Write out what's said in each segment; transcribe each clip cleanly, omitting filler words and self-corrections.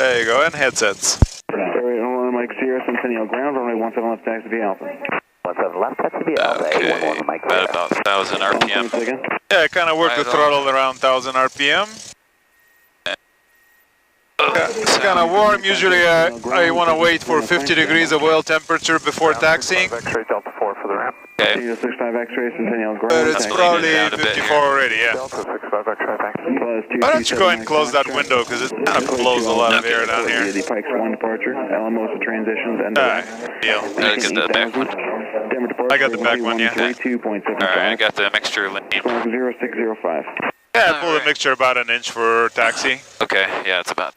There you go, and headsets. Alright, on Mike Sierra, Centennial Ground, runway 17 left, taxi via Alpha. 17 left, taxi via Alpha, Okay, A11 Mike at about 1,000 RPM. Yeah, I kind of work the Right on. throttle around 1,000 RPM. Yeah, it's kind of warm. Usually I want to wait for 50 degrees of oil temperature before taxiing. X-ray Delta 4 for the ramp. Okay. 65 X-ray, Centennial Ground. But it's That's probably leaning down a bit 54 already, yeah. Delta 65 X-ray, thanks. Why don't you go ahead and close that window, because it kind of blows a lot of air down here. The Pikes 1 departure, Alamosa transitions, and Alright, deal. Gotta get the back one. I got the back one, yeah. Alright, I got the mixture lane. 0605. Yeah, I pulled a mixture about an inch for taxi. Okay, yeah, it's about.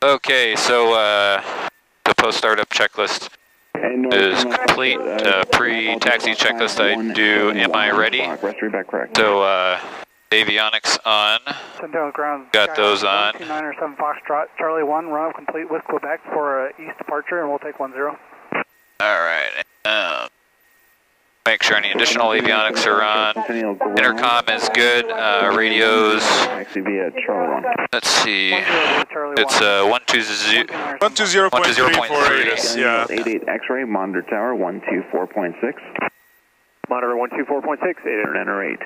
Okay, so the post-startup checklist is complete. Pre-taxi checklist I do, am I ready? So avionics on. Centennial Ground. Got those on. 2907 Foxtrot, Charlie 1, run up complete with Quebec for east departure, and we'll take 10. Alright, make sure any additional avionics are on. Intercom is good, radios, let's see, it's 120. 120.348, yeah. 88 X-ray, monitor tower, 124.6. Monitor 124.6, 8 enter 8.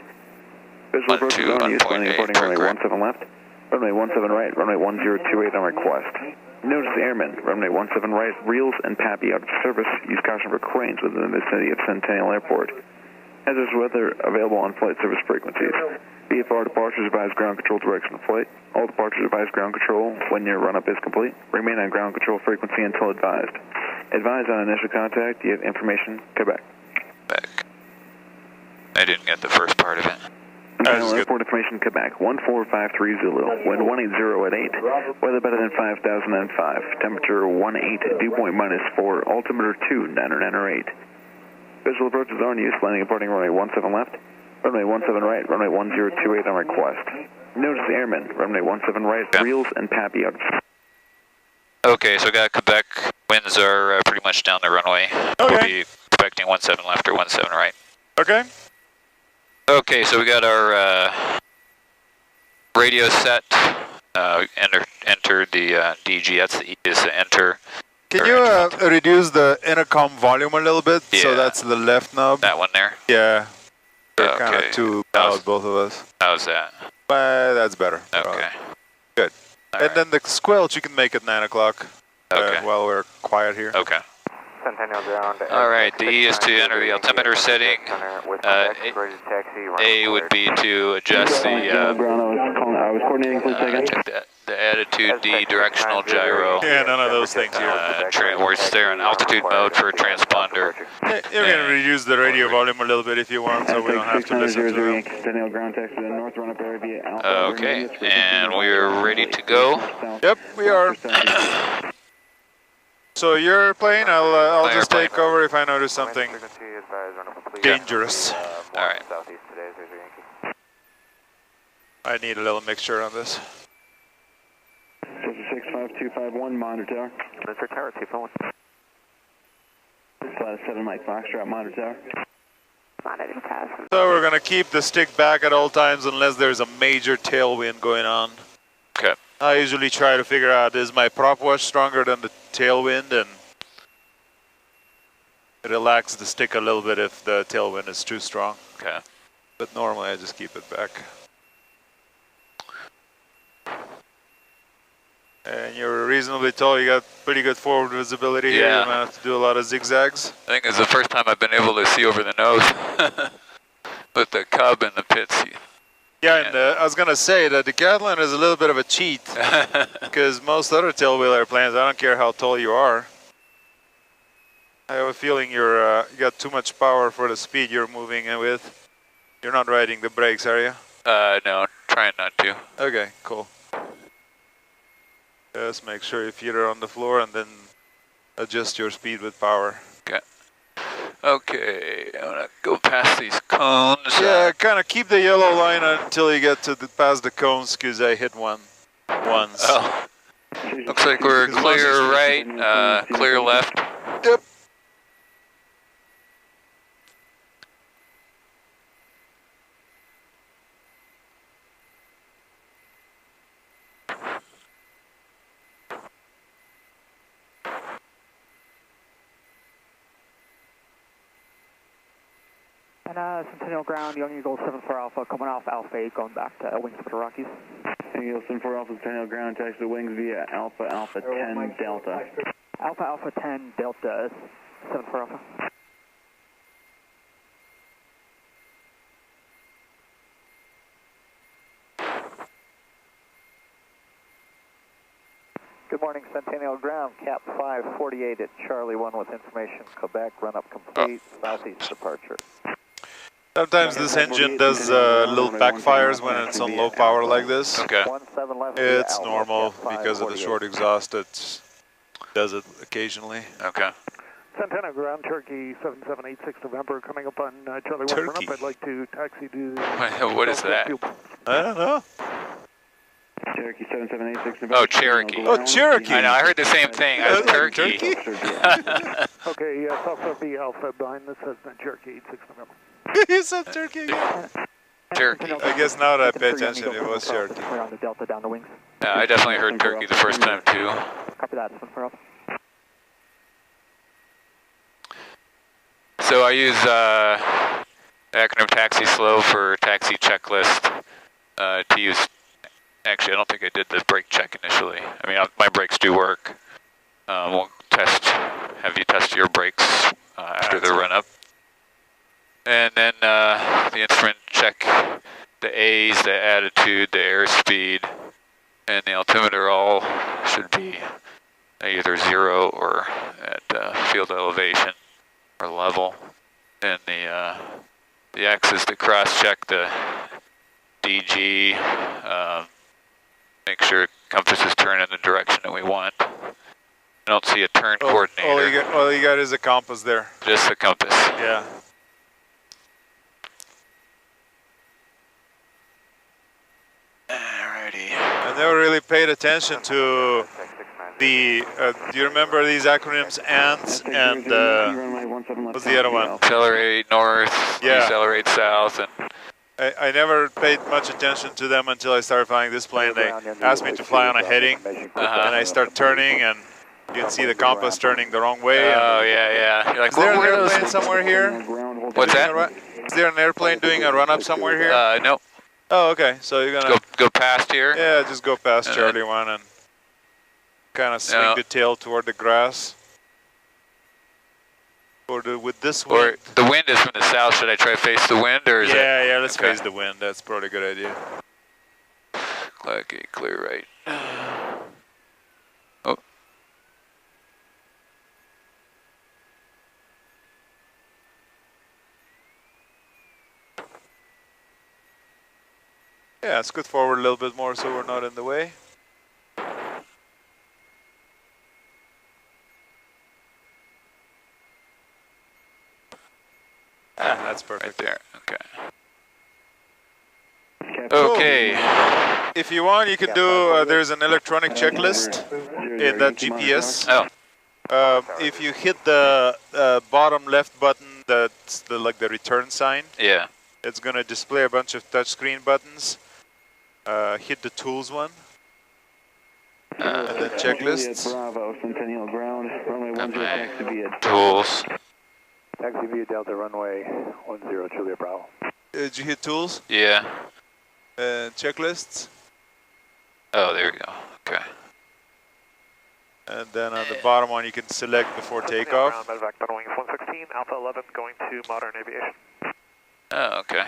Visual approach is on use, landing reporting runway 17 left, runway 17 right, runway 1028 on request. Notice airmen, runway 17 right, reels and PAPI out of service. Use caution for cranes within the vicinity of Centennial Airport. Hazardous weather available on flight service frequencies. VFR departures advise ground control direction of flight. All departures advise ground control when your run-up is complete. Remain on ground control frequency until advised. Advise on initial contact. You have information. Quebec. Back. I didn't get the first part of it. Centennial Airport information, Quebec, 14530, wind 180 at 8, weather better than 5005, temperature 18, dew point -4, altimeter 2998. Visual approach is on use, landing and departing runway 17 left, runway 17 right, runway 1028 on request. Notice airmen, runway 17 right, reels and PAPI out. Okay, so got Quebec, winds are pretty much down the runway. Okay. We'll be expecting 17 left or 17 right. Okay. Okay, so we got our radio set. Entered the DG. That's the E is to enter. Can you reduce the intercom volume a little bit? Yeah. So that's the left knob. That one there. Yeah. They're kind Okay. of too loud, both of us. How's that? But that's better. Okay. Good. All and right. then the squelch you can make at 9 o'clock. Okay. While we're quiet here. Okay. Centennial Ground. All right. The E is to enter the altimeter setting. A would be to adjust the. I was coordinating, please take it. The attitude, D directional gyro. Yeah, none of those things here. We're there in altitude mode for a transponder. Yeah, you're going to reduce the radio volume a little bit if you want, so we don't have to listen to them. Centennial Ground, taxi to the north, run up area via Alpha. Okay, and we're ready to go. Yep, we are. So you're playing, I'll just take over if I notice something dangerous. All right. Uh, I need a little mixture on this. 65251, monitor tower. Monitor tower, 241. Flat 7 Mike Foxtrot, monitor tower. Monitor tower. So we're going to keep the stick back at all times unless there's a major tailwind going on. Okay. I usually try to figure out, is my prop wash stronger than the tailwind, and relax the stick a little bit if the tailwind is too strong. Okay. But normally I just keep it back. And you're reasonably tall, you got pretty good forward visibility here. Yeah. You're going to have to do a lot of zigzags. I think it's the first time I've been able to see over the nose with the cub in the pits. Yeah, and I was going to say that the Decathlon is a little bit of a cheat because most other tailwheel airplanes, I don't care how tall you are. I have a feeling you got too much power for the speed you're moving with. You're not riding the brakes, are you? No, trying not to. Okay, cool. Just make sure your feet are on the floor and then adjust your speed with power. Okay. Okay, I'm gonna go past these cones. Yeah, kind of keep the yellow line until you get to past the cones because I hit one once. Oh. Looks like we're clear right, clear left. Yep. And Centennial Ground, Young Eagle 74 Alpha, coming off Alpha 8, going back to Wings to the Rockies. Young Eagle 74 Alpha, Centennial Ground, taxi the wings via Alpha Alpha 10 Delta. Alpha Alpha 10 Delta, 74 Alpha. Good morning, Centennial Ground, Cap 548 at Charlie 1 with information, Quebec, run up complete, southeast departure. Sometimes this engine does little backfires when it's on low power like this. Okay. It's normal because of the short exhaust. It does it occasionally. Okay. Centennial Ground, Turkey 7786 November, coming up on Charlie 1 run up. I'd like to taxi to... What is that? I don't know. Cherokee 7786 November. Oh, Cherokee. Oh, Cherokee. I know, I heard the same thing. I was Turkey. Okay, South B Alpha behind this has been Cherokee 86 November. You said Turkey again? Cherokee. I guess now that I pay attention, it was Cherokee. We're on the Delta down the wings. Yeah, I definitely heard Turkey the first time too. Copy that, 74 Alpha. So I use acronym taxi slow for taxi checklist to use. Actually, I don't think I did the brake check initially. I mean, my brakes do work. We'll have you test your brakes after the run up. And then the instrument check the A's, the attitude, the airspeed, and the altimeter all should be either 0 or at field elevation or level. And the X is to cross-check the DG, make sure compass is turning in the direction that we want. I don't see a turn coordinator. All you got is a compass there. Just the compass. Yeah. Alrighty. I never really paid attention to the, do you remember these acronyms, ANDS and, what's the other one? Accelerate north, decelerate south, and I never paid much attention to them until I started flying this plane. They asked me to fly on a heading, and I start turning, and you can see the compass turning the wrong way. Oh, yeah. You're like, is there an airplane somewhere here? What's that? Is there an airplane doing a run-up somewhere here? Nope. Oh, okay. So you're gonna go past here? Yeah, just go past Charlie 1 and kind of swing the tail toward the grass. With this wind. Or the wind is from the south. Should I try to face the wind, or is it? Yeah, let's face the wind. That's probably a good idea. Okay, clear right. Oh. Yeah, scoot forward a little bit more so we're not in the way. That's perfect. Right there, okay. Okay. If you want, you can do, there's an electronic checklist in that GPS. Oh. If you hit the bottom left button, that's the return sign. Yeah. It's going to display a bunch of touchscreen buttons. Hit the tools one. And then checklists. Bravo, Centennial Ground, runway 10 taxi via tools. Taxi via Delta, runway 10, Julia Bravo. Did you hit tools? Yeah. Checklists. Oh, there we go. Okay. And then on the bottom one, you can select before takeoff. Medevac, Wings 116, Alpha 11, going to Modern Aviation. Oh, okay.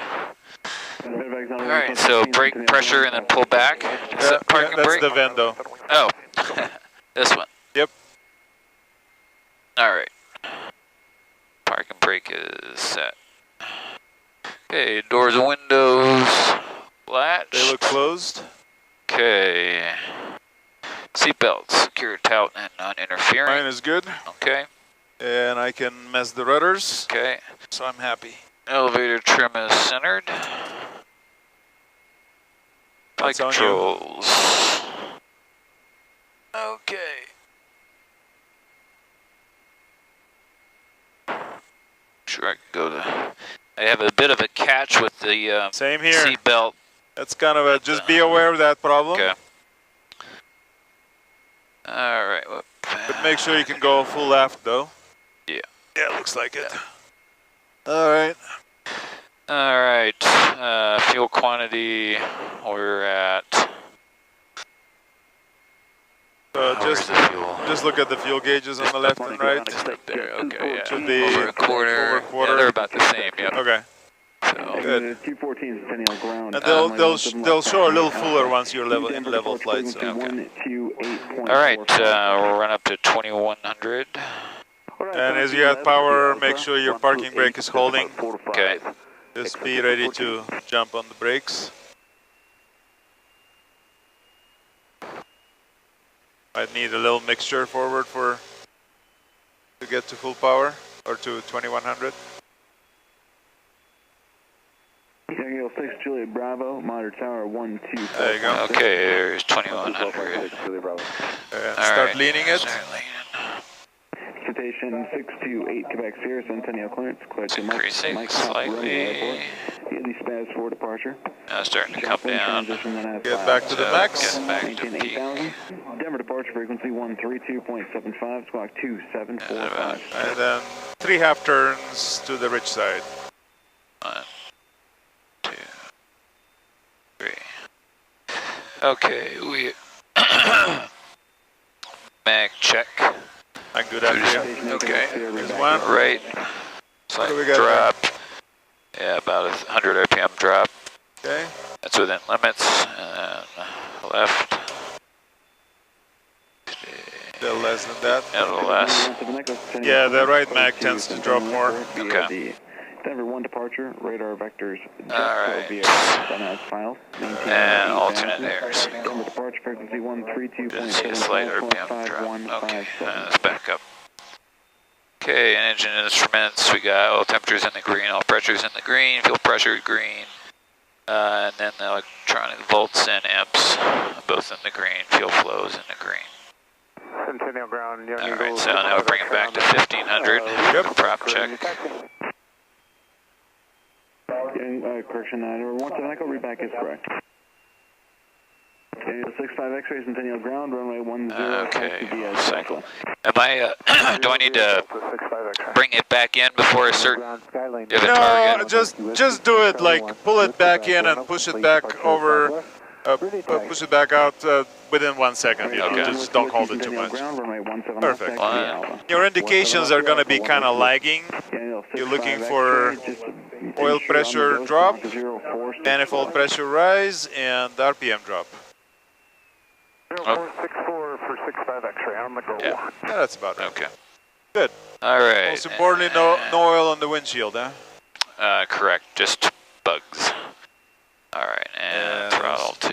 All right, so brake pressure and then pull back. Parking that's brake? the Vendo. Oh, this one. Yep. All right. Parking brake is set. Okay, doors and windows latched. They look closed. Okay. Seatbelts, secure, tout, and non-interfering. Mine is good. Okay. And I can mess the rudders. Okay. So I'm happy. Elevator trim is centered. Flight controls. Okay. Sure, I can go to. I have a bit of a catch with the same here. Seatbelt. That's kind of a. Just be aware of that problem. Okay. All right. Whoop. But make sure you can go full left, though. Yeah. Yeah, looks like it. All right. All right, fuel quantity, we're at... just look at the fuel gauges on the left and right. Just up there, okay, yeah. Should be over a quarter. Yeah, they're about the same, yep. Okay. So, Good. 214 Centennial ground. And they'll show a little fuller once you're in level flight. So. Okay. All right, we'll run up to 2100. And as you add power, make sure your parking brake is holding. Okay. Just be ready to jump on the brakes. Might need a little mixture forward to get to full power, or to 2100. Tango 6 Juliet Bravo, monitor tower 124. There you go. Okay, there's 2100. Start leaning it. Start leaning. Citation 628 Quebec Sierra, Centennial clearance. Clear to Increasing slightly. Immediately spaz for departure. Now starting to come down. Get back to the max. Get back to peak. Denver departure frequency 132.75, squawk 2745. And then 3 half turns to the rich side. 1, 2, 3. Okay, we mag check. I'm good at you. Okay. There's one. Right. Slight do we got drop. Yeah, about 100 RPM drop. Okay. That's within limits. And left. Still less than that. A little less. Yeah, the right mag tends to drop more. Okay. Denver 1 departure, radar vectors. Alright. Files. And alternate airs. Denver departure frequency 132.75. Just see a slight RPM drop. Okay, let's back up. Okay, and engine instruments, we got all temperatures in the green, all pressures in the green, fuel pressure green, and then the electronic volts and amps, both in the green, fuel flows in the green. Centennial ground. Alright, so now we're bringing it back to 1500, prop check. Correction, number 17 Echo, read back is correct. 65 X-ray, Centennial ground, runway 10. Okay, cycle. Am I, do I need to bring it back in before a certain, you have a target? Just do it, like pull it back in and push it back over, push it back out within 1 second, you know, Okay. just don't hold it too much. Perfect. Your indications are going to be kind of lagging. You're looking for oil pressure drop, manifold pressure rise, and RPM drop. 0464 for 65 X-ray on the go. Yeah. Yeah, that's about it. Okay. Good. All right. Most importantly, no oil on the windshield, huh? Correct, just bugs. All right, and throttle to...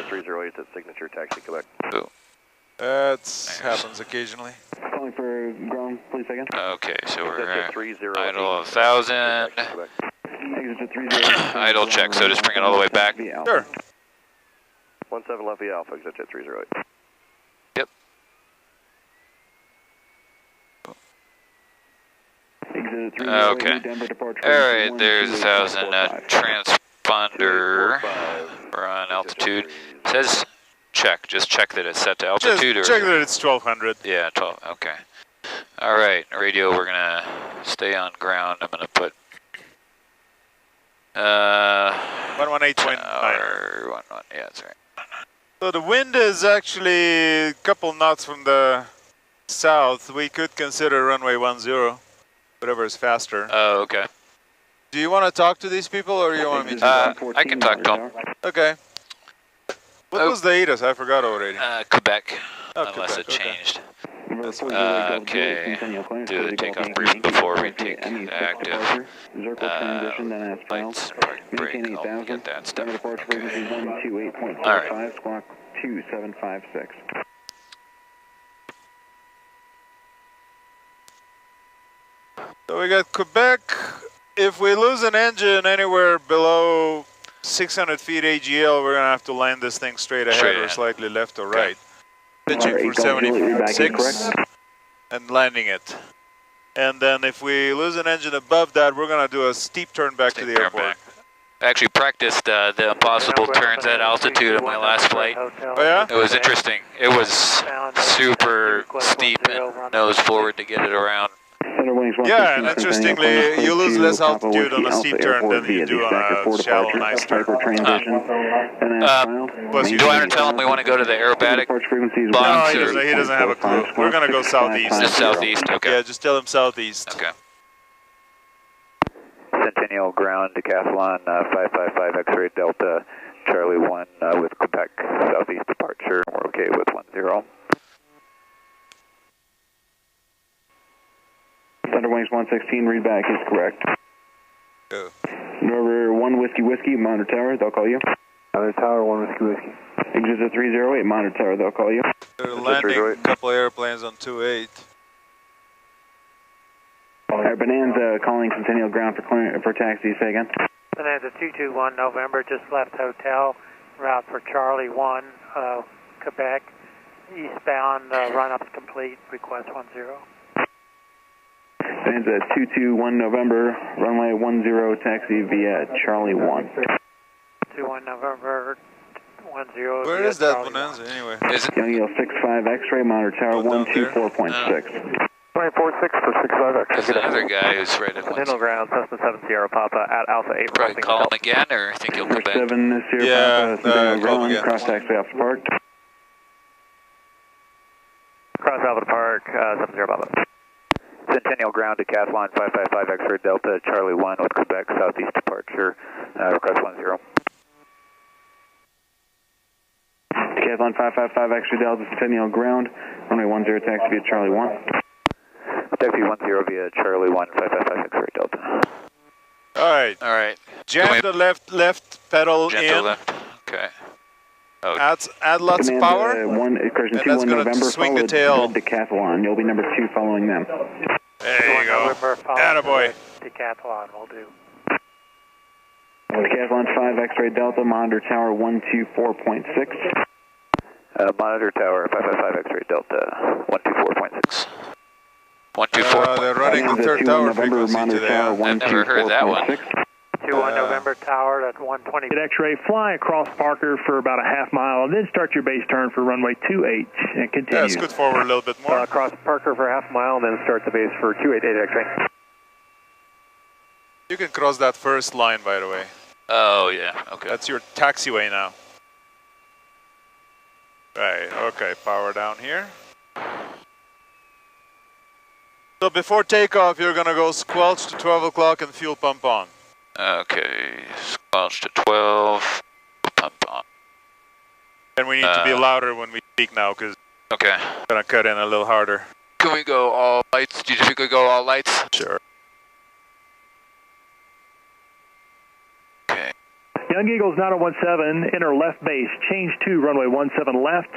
308 at signature taxi Quebec. Boom. That happens occasionally. Calling for ground, please again. Okay, so we're idle 1,000. Idle check, so just bring it all the way back. Sure. 17 Left Alpha, exit jet 308. Yep. Okay. All right, there's 1,000 transponder. We're on altitude. It says check. Just check that it's set to altitude. Just check that it's 1200. Yeah, 12. Okay. All right, radio. We're gonna stay on ground. I'm gonna put 118.9. Yeah, that's right. So the wind is actually a couple knots from the south. We could consider runway 10, whatever is faster. Oh, okay. Do you want to talk to these people, or you want me to? I can talk to them. Okay. What was the ATIS? I forgot already. Quebec, Oh, unless Quebec, it changed. Okay. Do the takeoff brief before we take the active. Lights, park, brake, I'll get that stuff. Okay. All right. Squawk 2756. So we got Quebec. If we lose an engine anywhere below 600 feet AGL, we're going to have to land this thing straight ahead or slightly left or right. Pitching for 76 and landing it. And then if we lose an engine above that, we're going to do a steep turn back to the airport. I actually practiced the impossible turns at altitude in my last flight. Oh yeah? It was interesting. It was super steep and nose forward to get it around. Yeah, and interestingly, you lose less altitude on a steep turn than you do on a shallow, nice turn. Do I want to tell him we want to go to the aerobatic box? No, he doesn't have a clue. We're going to go southeast. Just southeast, okay. Yeah, just tell him southeast. Okay. Centennial ground, Decathlon 555 X-ray Delta, Charlie 1 with Quebec southeast departure. We're okay with 10. Thunder Wings 116, read back is correct. Go. November 1 Whiskey Whiskey, Monitor Tower, they'll call you. Monitor Tower 1 Whiskey Whiskey. Exit 308, Monitor Tower, they'll call you. They're landing a couple airplanes on 28. Bonanza calling Centennial ground for taxi, say again. Bonanza 221 November, just left hotel, route for Charlie 1, Quebec, eastbound, run-up's complete, request 10. Bonanza 221 November, runway 10, taxi via Charlie 1. 21 November, 10. Where is that Bonanza anyway? Is it? Young Eagle 65 X-ray, Monitor Tower 124.6. 246 for 65 There's another guy who's right at once. Centennial ground, Cessna 7 Sierra Papa at Alpha 8. Probably call him again, or think he'll come back? 7 Sierra Yeah, Papa, Centennial call him ground, again. cross taxi off the park. Cross Alpha Park, 7 Sierra Papa. Centennial ground, Decathlon 555 X-ray Delta, Charlie 1 with Quebec southeast departure, request 10. Decathlon 555 X-ray Delta, Centennial ground, runway 10, taxi via Charlie 1. Taxi 10 via Charlie 1, 555 X-ray Delta. All right. All Jam the left pedal gentle in. left. Okay. Oh, Add lots of power. And that's going to swing the tail. Decathlon. You'll be number 2 following them. There you go. Attaboy. Decathlon will do. Decathlon 5 X-ray Delta, Monitor Tower 124.6. Monitor Tower 555 X-ray Delta 124.6. 124. They're running the third tower frequency today. I've never heard that one. 21 November Tower at 120. X-ray, fly across Parker for about a half mile, and then start your base turn for runway 28 and continue. Yeah, scoot forward a little bit more. Cross Parker for half mile, and then start the base for 288 X-ray. You can cross that first line, by the way. Oh, yeah. Okay. That's your taxiway now. Right, okay, power down here. So before takeoff, you're going to go squelch to 12 o'clock and fuel pump on. Okay. Squelch to 12. Pump on. And we need to be louder when we speak now, because Okay. I'm going to cut in a little harder. Can we go all lights? Do you think we could go all lights? Sure. Okay. Young Eagles 9017, enter left base, change to runway 17 left.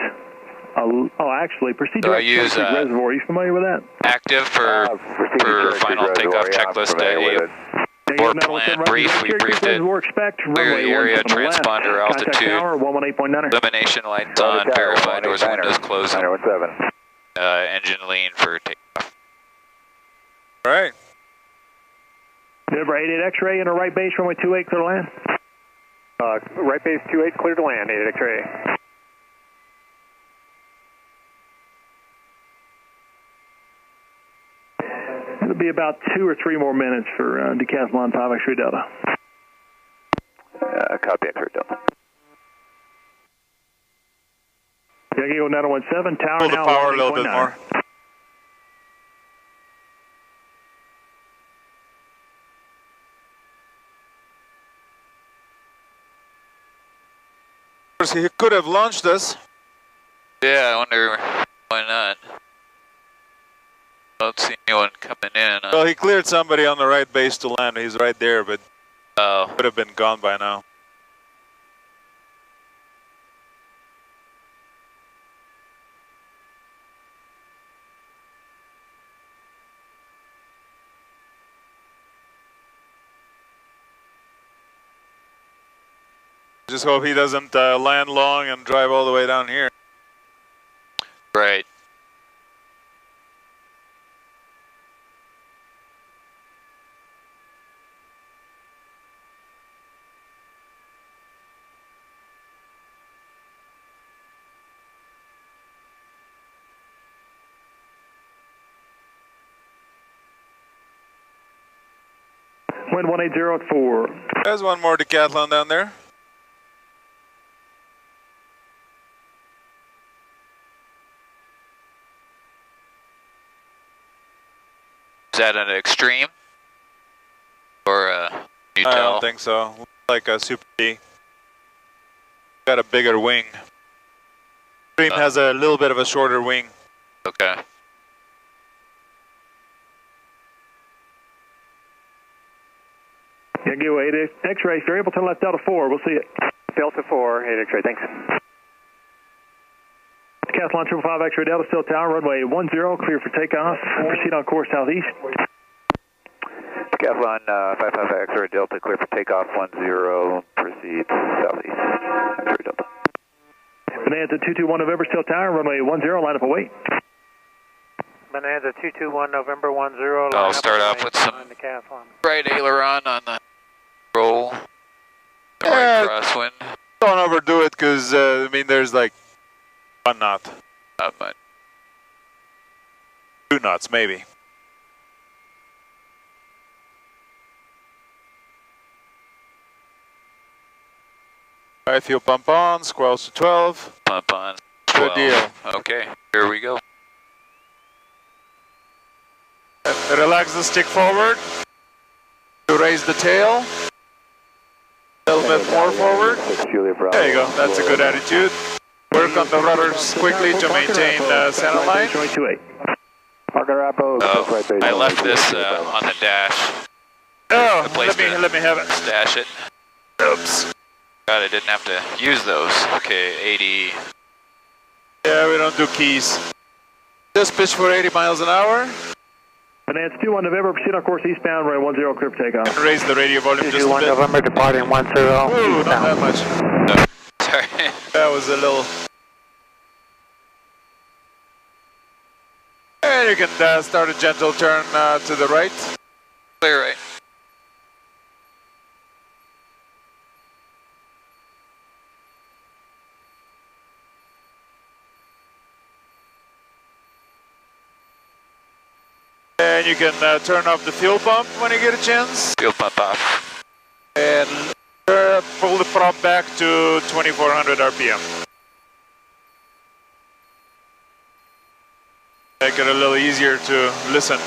Actually, proceed Do I direct use to Reservoir. Are you familiar with that? active for final takeoff checklist? Or plan brief. We briefed it. Clear the area, transponder altitude, elimination lights on, verify doors and windows closed. Engine lean for takeoff. All right. November 88 X-ray, enter right base, runway 28, clear to land. Right base 28, clear to land, 88 X-ray. It'll be about 2 or 3 more minutes for Decathlon 5 X-ray Delta. Copy X-ray Delta. Young Eagle 9017, tower Pull the now power a little bit 1.9. more. Of course, he could have launched us. Yeah, I wonder why not. I don't see anyone coming in. Well, he cleared somebody on the right base to land. He's right there, but Oh, could have been gone by now. Just hope he doesn't land long and drive all the way down here. right. Wind 180 at 4. There's one more decathlon down there. Is that an extreme? Or you tell? I don't think so. Like a Super D. Got a bigger wing. Extreme has a little bit of a shorter wing. Okay. Yeah, give away 8 X-ray. If you're able to turn left Delta 4, we'll see it. Delta 4, 8 X-ray, thanks. Decathlon 555 X-ray Delta, still tower, runway 10, clear for takeoff. Proceed on course southeast. Decathlon 555 X-ray Delta, clear for takeoff 10, proceed southeast. X-ray Delta. Bonanza 221 November, still tower, runway 10, line up await. Bonanza 221 November 10. I'll start off with some right aileron on the roll. Right crosswind. Don't overdo it because, I mean, there's like 1 knot. Not much. 2 knots, maybe. Alright, fuel pump on, squelch to 12. Pump on. 12. Good deal. Okay, here we go. Relax the stick forward. To raise the tail. A little bit more forward. There you go, that's a good attitude. Work on the rudders quickly to maintain center line. Oh, I left this on the dash. Oh, let me have it. Stash it. Oops. God, I didn't have to use those. Okay, 80. Yeah, we don't do keys. Just pitch for 80 miles an hour. Bonanza 21 November, proceed on course eastbound, runway 10, clear for takeoff. And raise the radio volume just a 221 bit. November, departing 10. Ooh, not that much. No, sorry. That was a little... And you can start a gentle turn to the right. Clear right. And you can turn off the fuel pump when you get a chance. Fuel pump off. And pull the prop back to 2400 RPM. Make it a little easier to listen.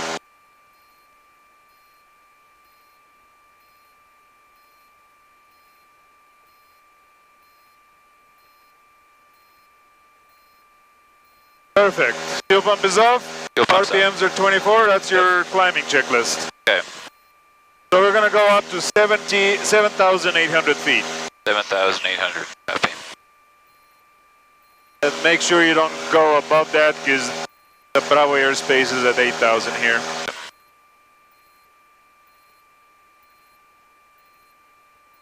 Perfect. Fuel pump is off. RPMs are 24. That's your climbing checklist. Okay. So we're going to go up to 7,800 feet. 7,800. Copy. And make sure you don't go above that because the Bravo airspace is at 8,000 here.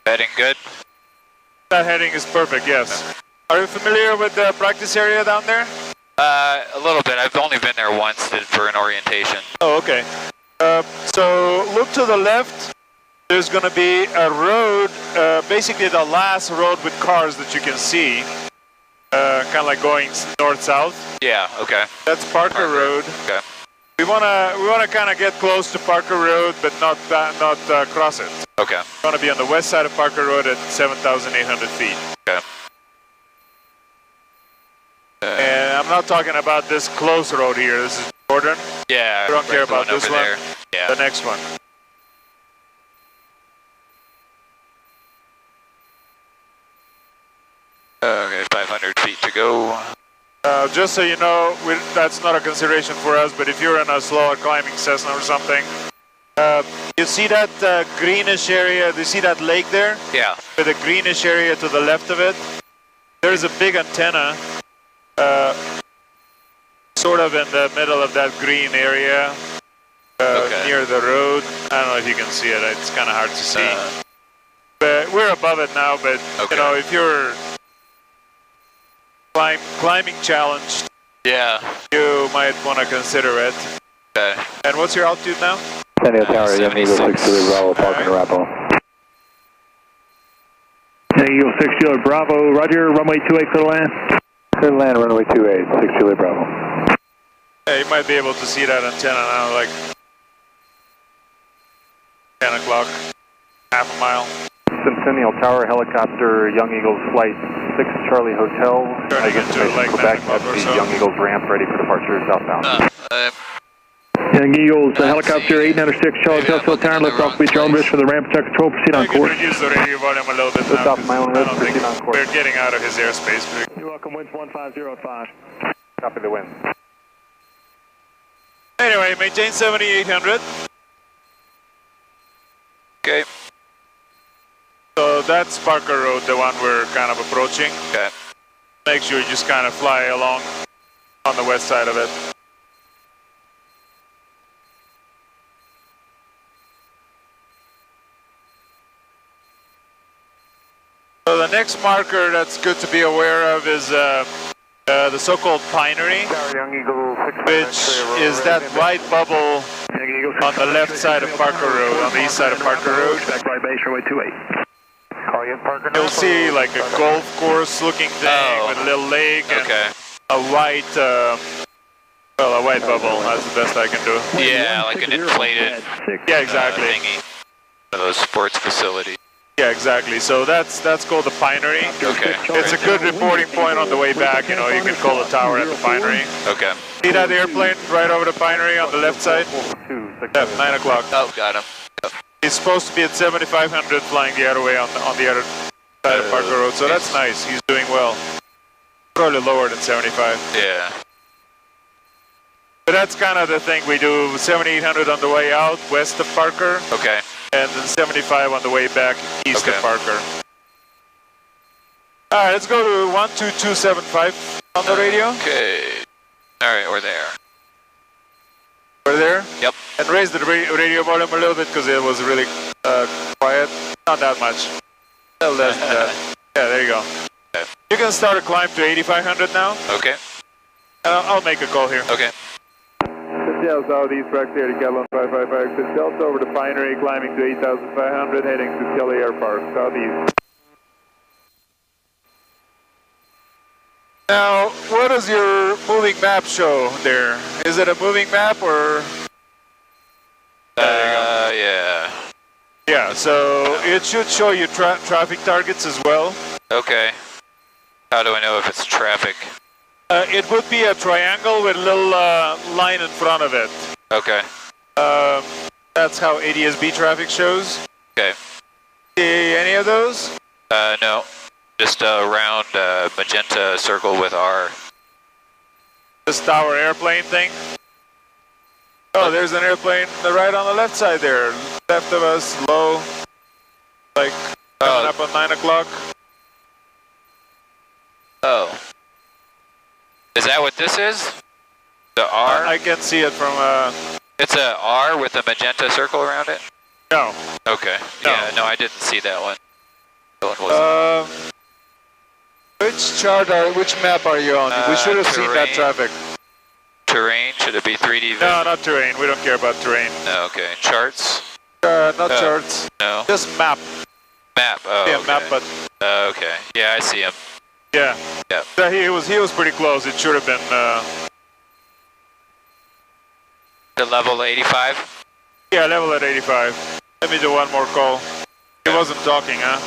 Heading good? That heading is perfect, yes. Are you familiar with the practice area down there? A little bit. I've only been there once for an orientation. Oh, okay. So look to the left. There's going to be a road, basically the last road with cars that you can see. Kind of like going north-south. Yeah, okay. That's Parker Road. Okay. We wanna kind of get close to Parker Road, but not cross it. Okay. We want to be on the west side of Parker Road at 7,800 feet. Okay. And I'm not talking about this close road here. This is Jordan. Yeah. I don't care about this one. There. Yeah. The next one. Okay, 500 feet to go. Just so you know, that's not a consideration for us, but if you're in a slower climbing Cessna or something, you see that greenish area, do you see that lake there? Yeah. With the greenish area to the left of it? There's a big antenna, sort of in the middle of that green area, near the road. I don't know if you can see it, it's kind of hard to see. But we're above it now, but you know, if you're climbing challenged, yeah, you might want to consider it. Okay. And what's your altitude now? San Diego Tower, Eagle 6 Juliet Bravo, Falcon Arapahoe. Eagle 6 Juliet Bravo, roger, runway 28, clear to land. Clear to land, runway 28, 6 Juliet Bravo. Yeah, you might be able to see that antenna now, like 10 o'clock. Centennial Tower, helicopter, Young Eagles Flight 6 Charlie Hotel. Turning into like Quebec 9 at o'clock or the so. Young Eagles ramp, ready for departure southbound. Young Eagles, helicopter 896 Charlie Hotel Tower, lift off, beat your own risk for the ramp, attack control, proceed on I can course. reduce the radio volume a little bit Lift now. off my own 'Cause I risk, don't think proceed on course. we're getting out of his airspace. You're welcome, winds 1505. Copy the wind. Anyway, maintain 7800. Okay. So that's Parker Road, the one we're kind of approaching. Okay. Make sure you just kind of fly along on the west side of it. So the next marker that's good to be aware of is the so-called pinery, which is that white bubble on the left side of Parker Road, on the east side of Parker Road. Right base, runway 28. You'll see like a golf course looking thing with a little lake and a white, well, a white bubble. That's the best I can do. Yeah, like an inflated Yeah, exactly. thingy. One of those sports facilities. Yeah, exactly. So that's called the pinery. Okay. It's a good reporting point on the way back. You know, you can call the tower at the pinery. Okay. See that airplane right over the pinery on the left side? Yeah, 9 o'clock. Oh, got him. He's supposed to be at 7,500 flying the other way on the other side of Parker Road. So that's nice. He's doing well. Probably lower than 75. Yeah. But that's kind of the thing we do. 7,800 on the way out west of Parker. Okay. And then 75 on the way back east of Parker. All right, let's go to 12275 on the radio. Okay. All right, we're there. We're there? Yep. And raise the radio volume a little bit because it was really quiet. Not that much. A little less than that. Yeah, there you go. Okay. You can start a climb to 8,500 now. Okay. And I'll make a call here. Okay. Seattle Southeast, Rex here to Catalan 555XD. Delta over the Pinery, climbing to 8,500, heading to Kelly Air Park, Southeast. Now, what does your moving map show there? Is it a moving map or? Yeah. Yeah, so it should show you traffic targets as well. Okay. How do I know if it's traffic? It would be a triangle with a little line in front of it. Okay. That's how ADSB traffic shows. Okay. See any of those? No. Just a round magenta circle with R. This our airplane thing? Oh, there's an airplane right on the left side there. Left of us, low. Like coming up on 9 o'clock. Oh. Is that what this is? The R? I can see it from It's a R with a magenta circle around it? no. Okay. No. Yeah, no, I didn't see that one. That one wasn't. Which map are you on? We should have seen that traffic. Terrain? Should it be 3D? No, not terrain. We don't care about terrain. No, okay. Charts? Not charts. No. Just map. Map. Oh, Yeah, okay. map, but Okay. Yeah, I see him. yeah. Yeah. So he was pretty close. It should have been. The level 85? Yeah, level at 85. Let me do one more call. He wasn't talking, huh?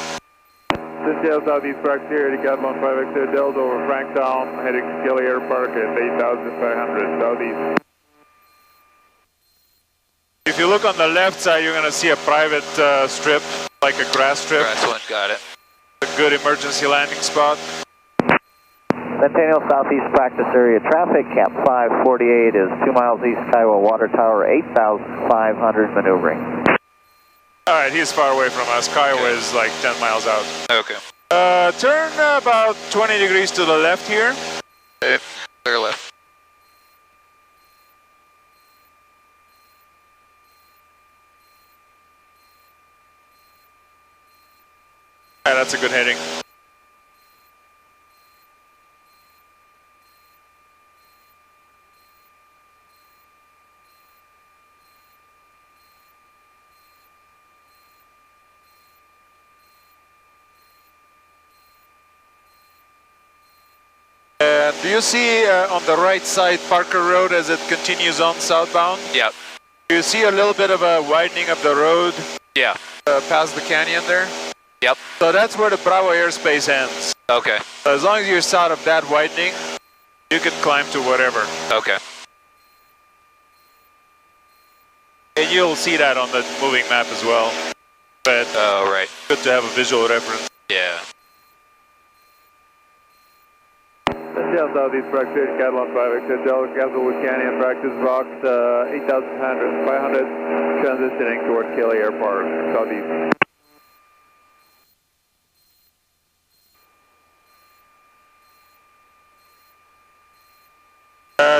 Seattle Southeast Prax here to Catalan 5XD Delta over Franktown, heading to Kelly Air Park at 8,500 Southeast. If you look on the left side, you're going to see a private strip, like a grass strip. Grass one, got it. A good emergency landing spot. Centennial Southeast practice area traffic, Cap 548 is 2 miles east Kiowa Water Tower, 8,500 maneuvering. Alright, he's far away from us. Kiowa is like 10 miles out. Okay. Turn about 20 degrees to the left here. Okay. Clear left. Alright, that's a good heading. Do you see on the right side Parker Road as it continues on southbound? Yeah. Do you see a little bit of a widening of the road Yeah. past the canyon there? Yep. So that's where the Bravo airspace ends. Okay. So as long as you're south of that widening, you can climb to whatever. Okay. And you'll see that on the moving map as well. But oh, right. Good to have a visual reference. Yeah. Shell Southeast practice, Catalan 5XD, Castlewood Canyon practice box, 8,500, transitioning towards Kelly Airport, Southeast.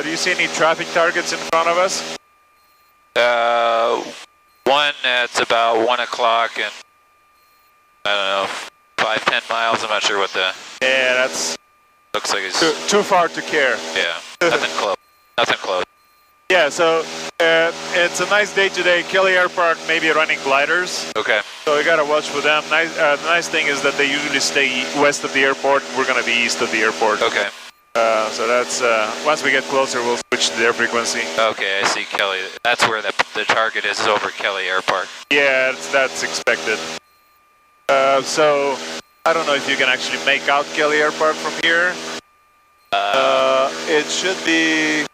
Do you see any traffic targets in front of us? One that's about 1 o'clock and I don't know, 5-10 miles. I'm not sure what the. Yeah, that's. Looks like it's too far to care. Yeah, nothing close. Nothing close. Yeah, so it's a nice day today. Kelly Airport may be running gliders. Okay. So we gotta watch for them. The nice thing is that they usually stay west of the airport. We're gonna be east of the airport. Okay. So that's once we get closer, we'll switch to their frequency. Okay, I see Kelly. That's where the target is over Kelly Airport. Yeah, that's expected. So I don't know if you can actually make out Kelly Airport from here. It should be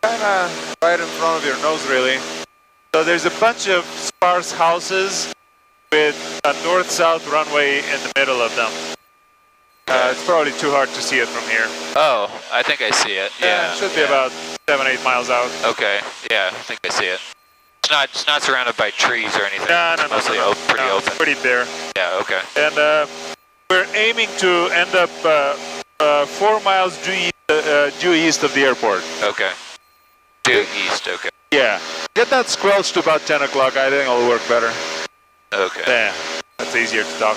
kind of right in front of your nose, really. So there's a bunch of sparse houses with a north-south runway in the middle of them. It's probably too hard to see it from here. Oh, I think I see it. Yeah, it should be about 7-8 miles out. Okay, yeah, I think I see it. It's not surrounded by trees or anything. No, Mostly pretty open. It's pretty bare. Yeah, okay. And we're aiming to end up 4 miles due east of the airport. Okay. Due east, okay. Yeah. Get that squelched to about 10 o'clock. I think it'll work better. Okay. Yeah, that's easier to talk.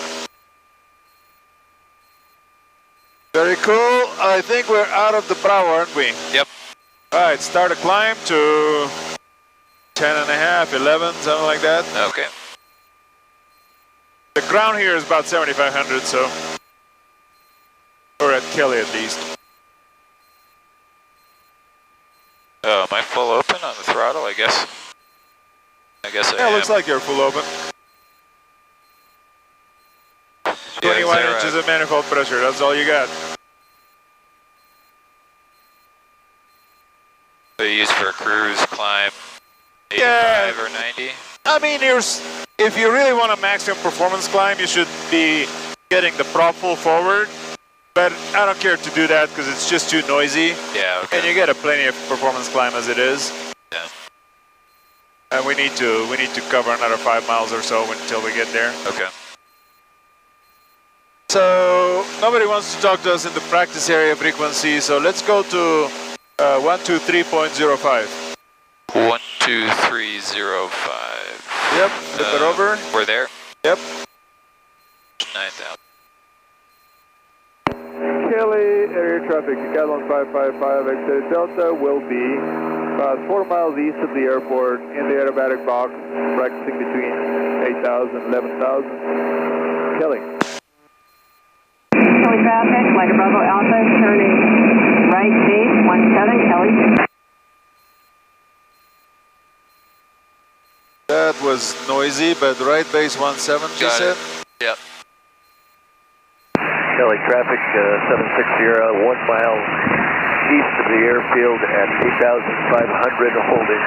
Very cool. I think we're out of the Bravo, aren't we? Yep. All right, start a climb to 10.5, 11, something like that. Okay. The ground here is about 7,500, so or at Kelly at least. Oh, am I full open on the throttle? I guess I am. Yeah, looks like you're full open. 21 inches of manifold pressure, that's all you got. So you use for a cruise climb 85 yeah. or 90? I mean, if you really want a maximum performance climb, you should be getting the prop full forward. But I don't care to do that because it's just too noisy. Yeah, okay. And you get a plenty of performance climb as it is. Yeah. And we need to cover another 5 miles or so until we get there. Okay. So nobody wants to talk to us in the practice area frequency, so let's go to 123.05. 123.05. Yep, flip it over. We're there? Yep. 9,000. Kelly, area traffic, Catalan 555XD Delta will be about 4 miles east of the airport in the aerobatic box, practicing between 8,000 and 11,000. Kelly. Kelly traffic, Flight Bravo Alpha, turning right base, 17, Kelly. That was noisy, but right base 17, you said? Yep. Kelly traffic, 760, 1 mile east of the airfield at 8,500, holding.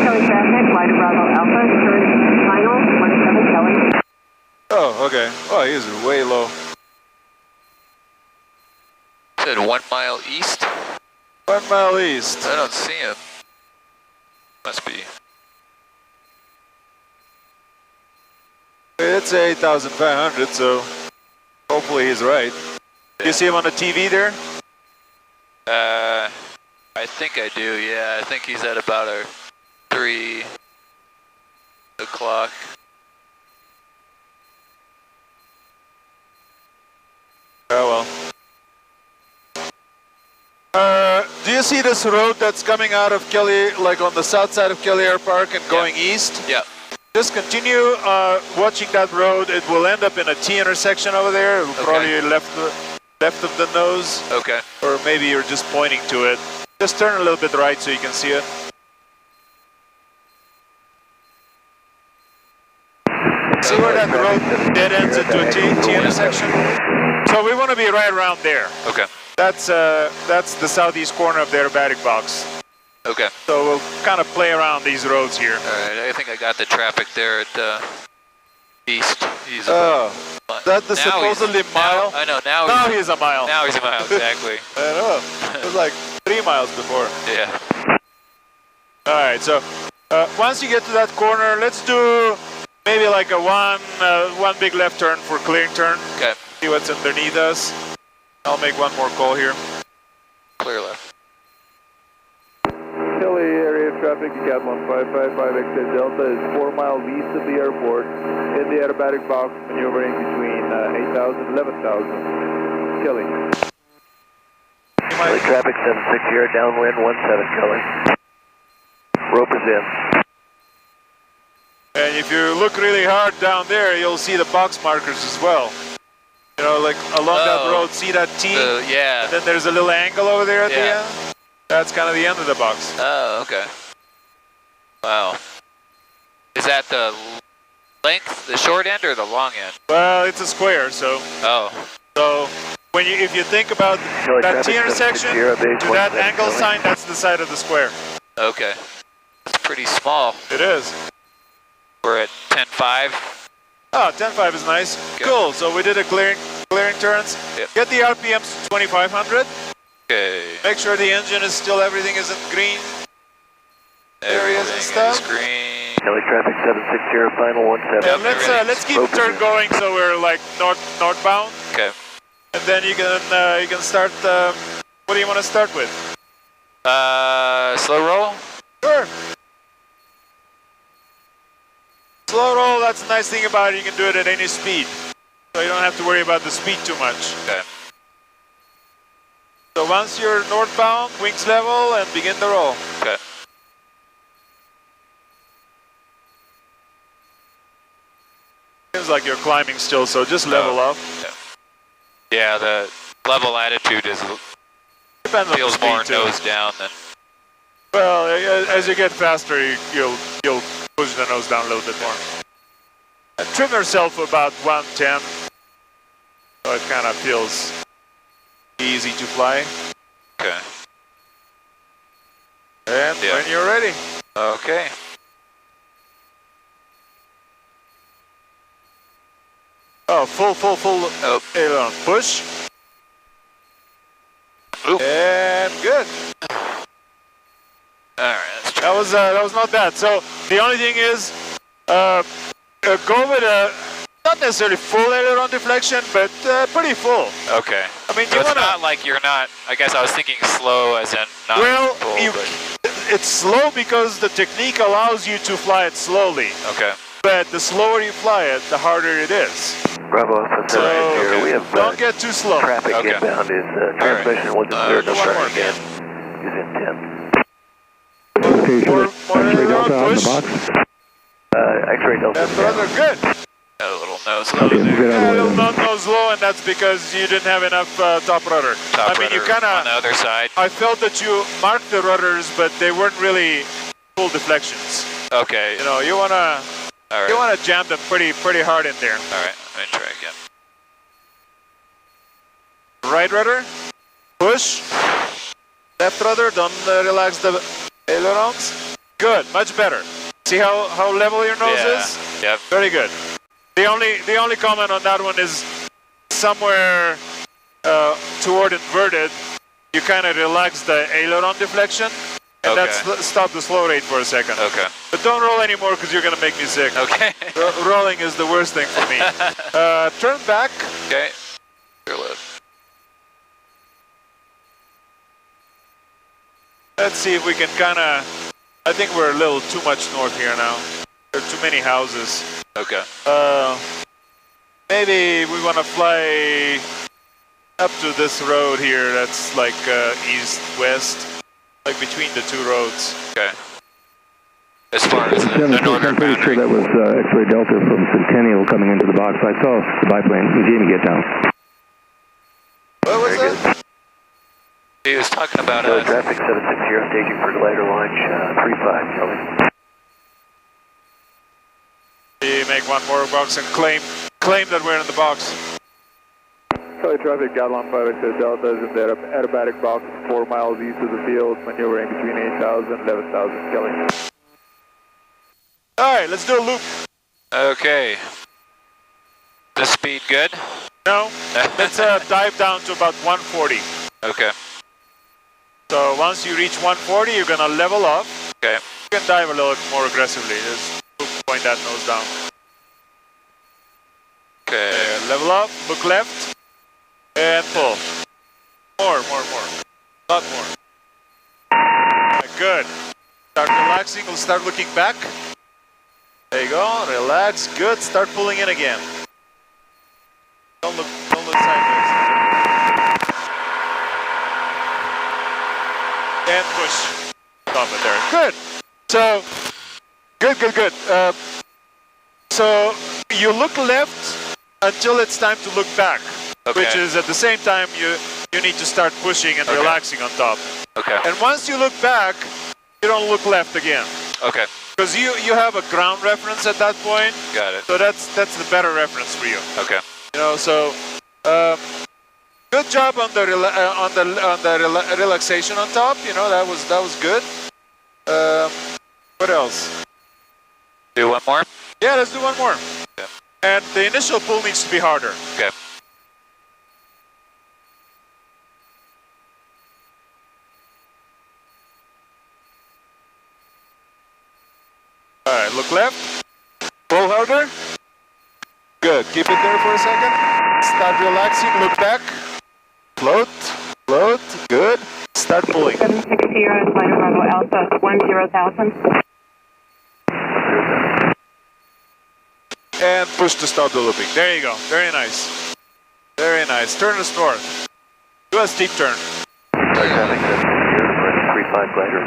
Kelly traffic, Flight Bravo Alpha, turning final, 17, Kelly. Oh, okay. Oh, he's way low. Said 1 mile east? 1 mile east. I don't see him. Must be. It's 8,500, so hopefully he's right. Yeah. You see him on the TV there? I think I do, yeah. I think he's at about a 3 o'clock. Oh well. Do you see this road that's coming out of Kelly, like on the south side of Kelly Air Park and going east? Yeah. Just continue watching that road. It will end up in a T intersection over there. Probably left of the nose. Okay. Or maybe you're just pointing to it. Just turn a little bit right so you can see it. that road dead ends into a T intersection? So we want to be right around there. Okay. That's the southeast corner of the aerobatic box. Okay. So we'll kind of play around these roads here. All right, I think I got the traffic there at east. He's that the supposedly mile? I know, now he's a mile. Now he's a mile, exactly. I know. It was like 3 miles before. Yeah. All right, so once you get to that corner, let's do maybe like a one big left turn for clearing turn. Okay. See what's underneath us. I'll make one more call here. Clear left. Philly area traffic, Cat 155XD Delta is 4 miles east of the airport in the aerobatic box, maneuvering between 8,000 and 11,000. Kelly. Kelly traffic 760, downwind 17 Kelly. Rope is in. And if you look really hard down there, you'll see the box markers as well. You know, like along that road, see that T? Yeah. And then there's a little angle over there at the end. That's kind of the end of the box. Oh, okay. Wow. Is that the length, the short end, or the long end? Well, it's a square, so. Oh. So when if you think about that T intersection to that angle sign, that's the side of the square. Okay. It's pretty small. It is. We're at 10.5. Oh, 10.5 is nice. Okay. Cool. So we did a clearing turns. Yep. Get the RPMs to 2,500. Okay. Make sure the engine is still, everything is in green areas and stuff. Green. Kelly traffic 760, final 17. Yeah, let's keep the turn going so we're like northbound. Okay. And then you can start. What do you want to start with? Slow roll. Sure. Slow roll. That's the nice thing about it. You can do it at any speed, so you don't have to worry about the speed too much. Okay. So once you're northbound, wings level, and begin the roll. Okay. Seems like you're climbing still, so just level up. Yeah, the level attitude is feels more nose down than. Well, as you get faster, you'll push the nose down a little bit more. And trim yourself about 110, so it kind of feels easy to fly. Okay. And when you're ready. Okay. Oh, full aileron. Push. Oop. And good. All right, let's try. That was not bad. So the only thing is, go with a not necessarily full aileron deflection, but pretty full. Okay. I mean, so it's not like you're not. I guess I was thinking slow, as in not full. It's slow because the technique allows you to fly it slowly. Okay. But the slower you fly it, the harder it is. Bravo, so we have don't get too slow. Traffic inbound is transmission wasn't clear to start again. Is in 10. More X-ray Delta on the box. X-ray Delta. That's rather good. A little nose low there. Yeah, a little nose low, and that's because you didn't have enough top rudder. I mean, you kind of on the other side. I felt that you marked the rudders, but they weren't really full deflections. Okay. You know, you wanna jam them pretty hard in there. All right, let me try again. Right rudder, push. Left rudder, don't relax the ailerons. Good, much better. See how level your nose is? Yep. Very good. The only comment on that one is somewhere toward inverted, you kind of relax the aileron deflection, and that's stop the slow rate for a second. Okay. But don't roll anymore because you're gonna make me sick. Okay. Rolling is the worst thing for me. Turn back. Okay. Your left. Let's see if we can kind of. I think we're a little too much north here now. There are too many houses. Okay. Maybe we want to fly up to this road here that's like east-west, like between the two roads. Okay. As far as the northern boundary. I'm pretty sure that was X-ray Delta from Centennial coming into the box. I saw the biplane. Jamie, get down. What was that? He was talking about traffic 760, staging for glider launch 35, Kelly. make one more box and claim that we're in the box. Charlie traffic, Gatlon 5XD Delta is in the aerobatic box 4 miles east of the field, maneuvering between 8,000 and 11,000 Kelly. Alright, let's do a loop. Okay. The speed good? No, let's dive down to about 140. Okay. So once you reach 140, you're gonna level up. Okay. You can dive a little more aggressively. Just point that nose down. Okay. Level up, look left, and pull. More. A lot more. Good. Start relaxing, we'll start looking back. There you go, relax, good. Start pulling in again. Don't look sideways. And push. Stop it there. Good. So, good. So, you look left until it's time to look back. Okay. Which is at the same time you need to start pushing and relaxing on top. Okay. And once you look back, you don't look left again. Okay. Because you have a ground reference at that point. Got it. So that's the better reference for you. Okay. You know, so good job on the relaxation on top. You know, that was good. What else? Do one more? Yeah, let's do one more. Okay. And the initial pull needs to be harder. Okay. Alright, look left. Pull harder. Good. Keep it there for a second. Start relaxing. Look back. Float. Good. Start pulling. 760 Slider Bravo Alpha 10,000. And push to start the looping. There you go. Very nice. Very nice. Turn us north. Do a steep turn. Traffic, 35 Glider.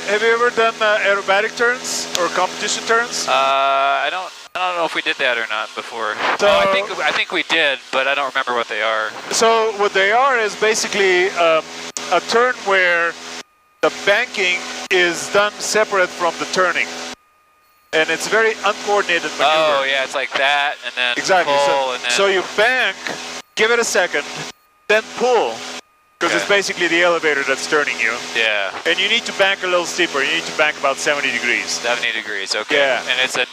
Have you ever done aerobatic turns or competition turns? I don't know if we did that or not before. So, I think we did, but I don't remember what they are. So what they are is basically a turn where the banking is done separate from the turning, and it's very uncoordinated maneuver. Oh yeah, it's like that, and then exactly. pull, and then So you bank, give it a second, then pull. Because it's basically the elevator that's turning you. Yeah. And you need to bank a little steeper. You need to bank about 70 degrees. 70 degrees, okay. Yeah. And it's a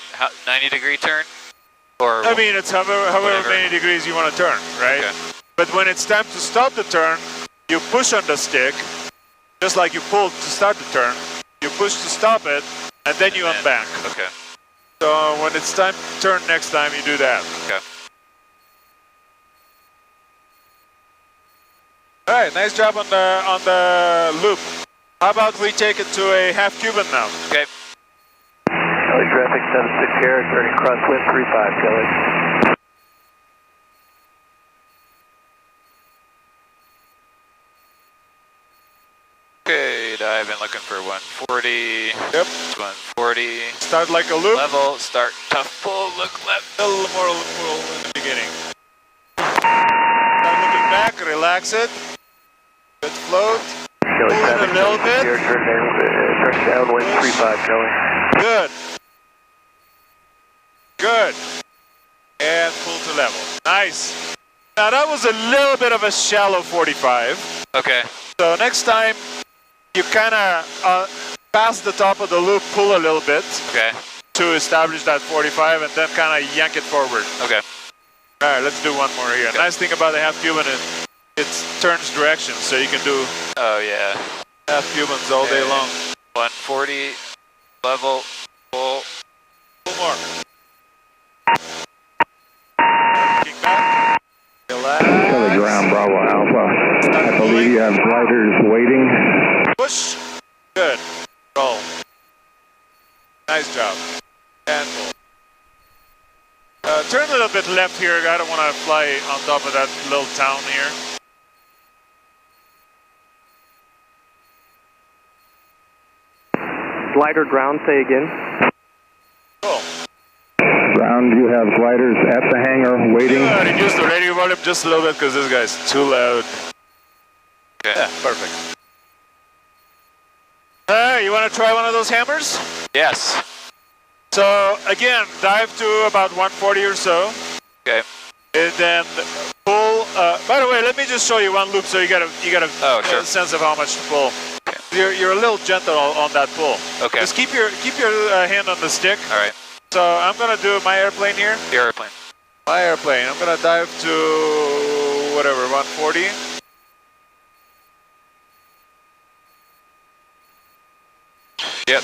90-degree turn? Or I mean, it's however many degrees you want to turn, right? Okay. But when it's time to stop the turn, you push on the stick, just like you pulled to start the turn. You push to stop it, and then you unbank. Okay. So when it's time to turn next time, you do that. Okay. All right, nice job on the loop. How about we take it to a half Cuban now? Okay. Charlie traffic, 76 here, turning crosswind 35 Kelly. Okay, diving, looking for 140. Yep. 140. Start like a loop. Level, start tough pull, look left. A little more pull in the beginning. Start looking back, relax it. Good float. Kelly Pull in a little bit. Here, turn downwind 35 Kelly. Good. Good. And pull to level. Nice. Now that was a little bit of a shallow 45. Okay. So next time, you kind of pass the top of the loop, pull a little bit. Okay. To establish that 45 and then kind of yank it forward. Okay. All right, let's do one more here. Okay. Nice thing about the half Cuban is it turns direction, so you can do half Cubans all day long. 140, level, pull. Pull more. Kick back. Relax. Telegram Bravo Alpha. I believe you have gliders waiting. Push. Good. Roll. Nice job. And pull. Turn a little bit left here. I don't want to fly on top of that little town here. Glider ground, say again. Cool. Ground, you have gliders at the hangar waiting. Reduce the radio volume just a little bit because this guy's too loud. Okay. Yeah, perfect. You want to try one of those hammers? Yes. So again, dive to about 140 or so. Okay. And then pull. By the way, let me just show you one loop so you get a sure. sense of how much to pull. Okay. You're a little gentle on that pull. Okay. Just keep your hand on the stick. All right. So I'm gonna do my airplane here. Your airplane. My airplane. I'm gonna dive to whatever 140. Yep.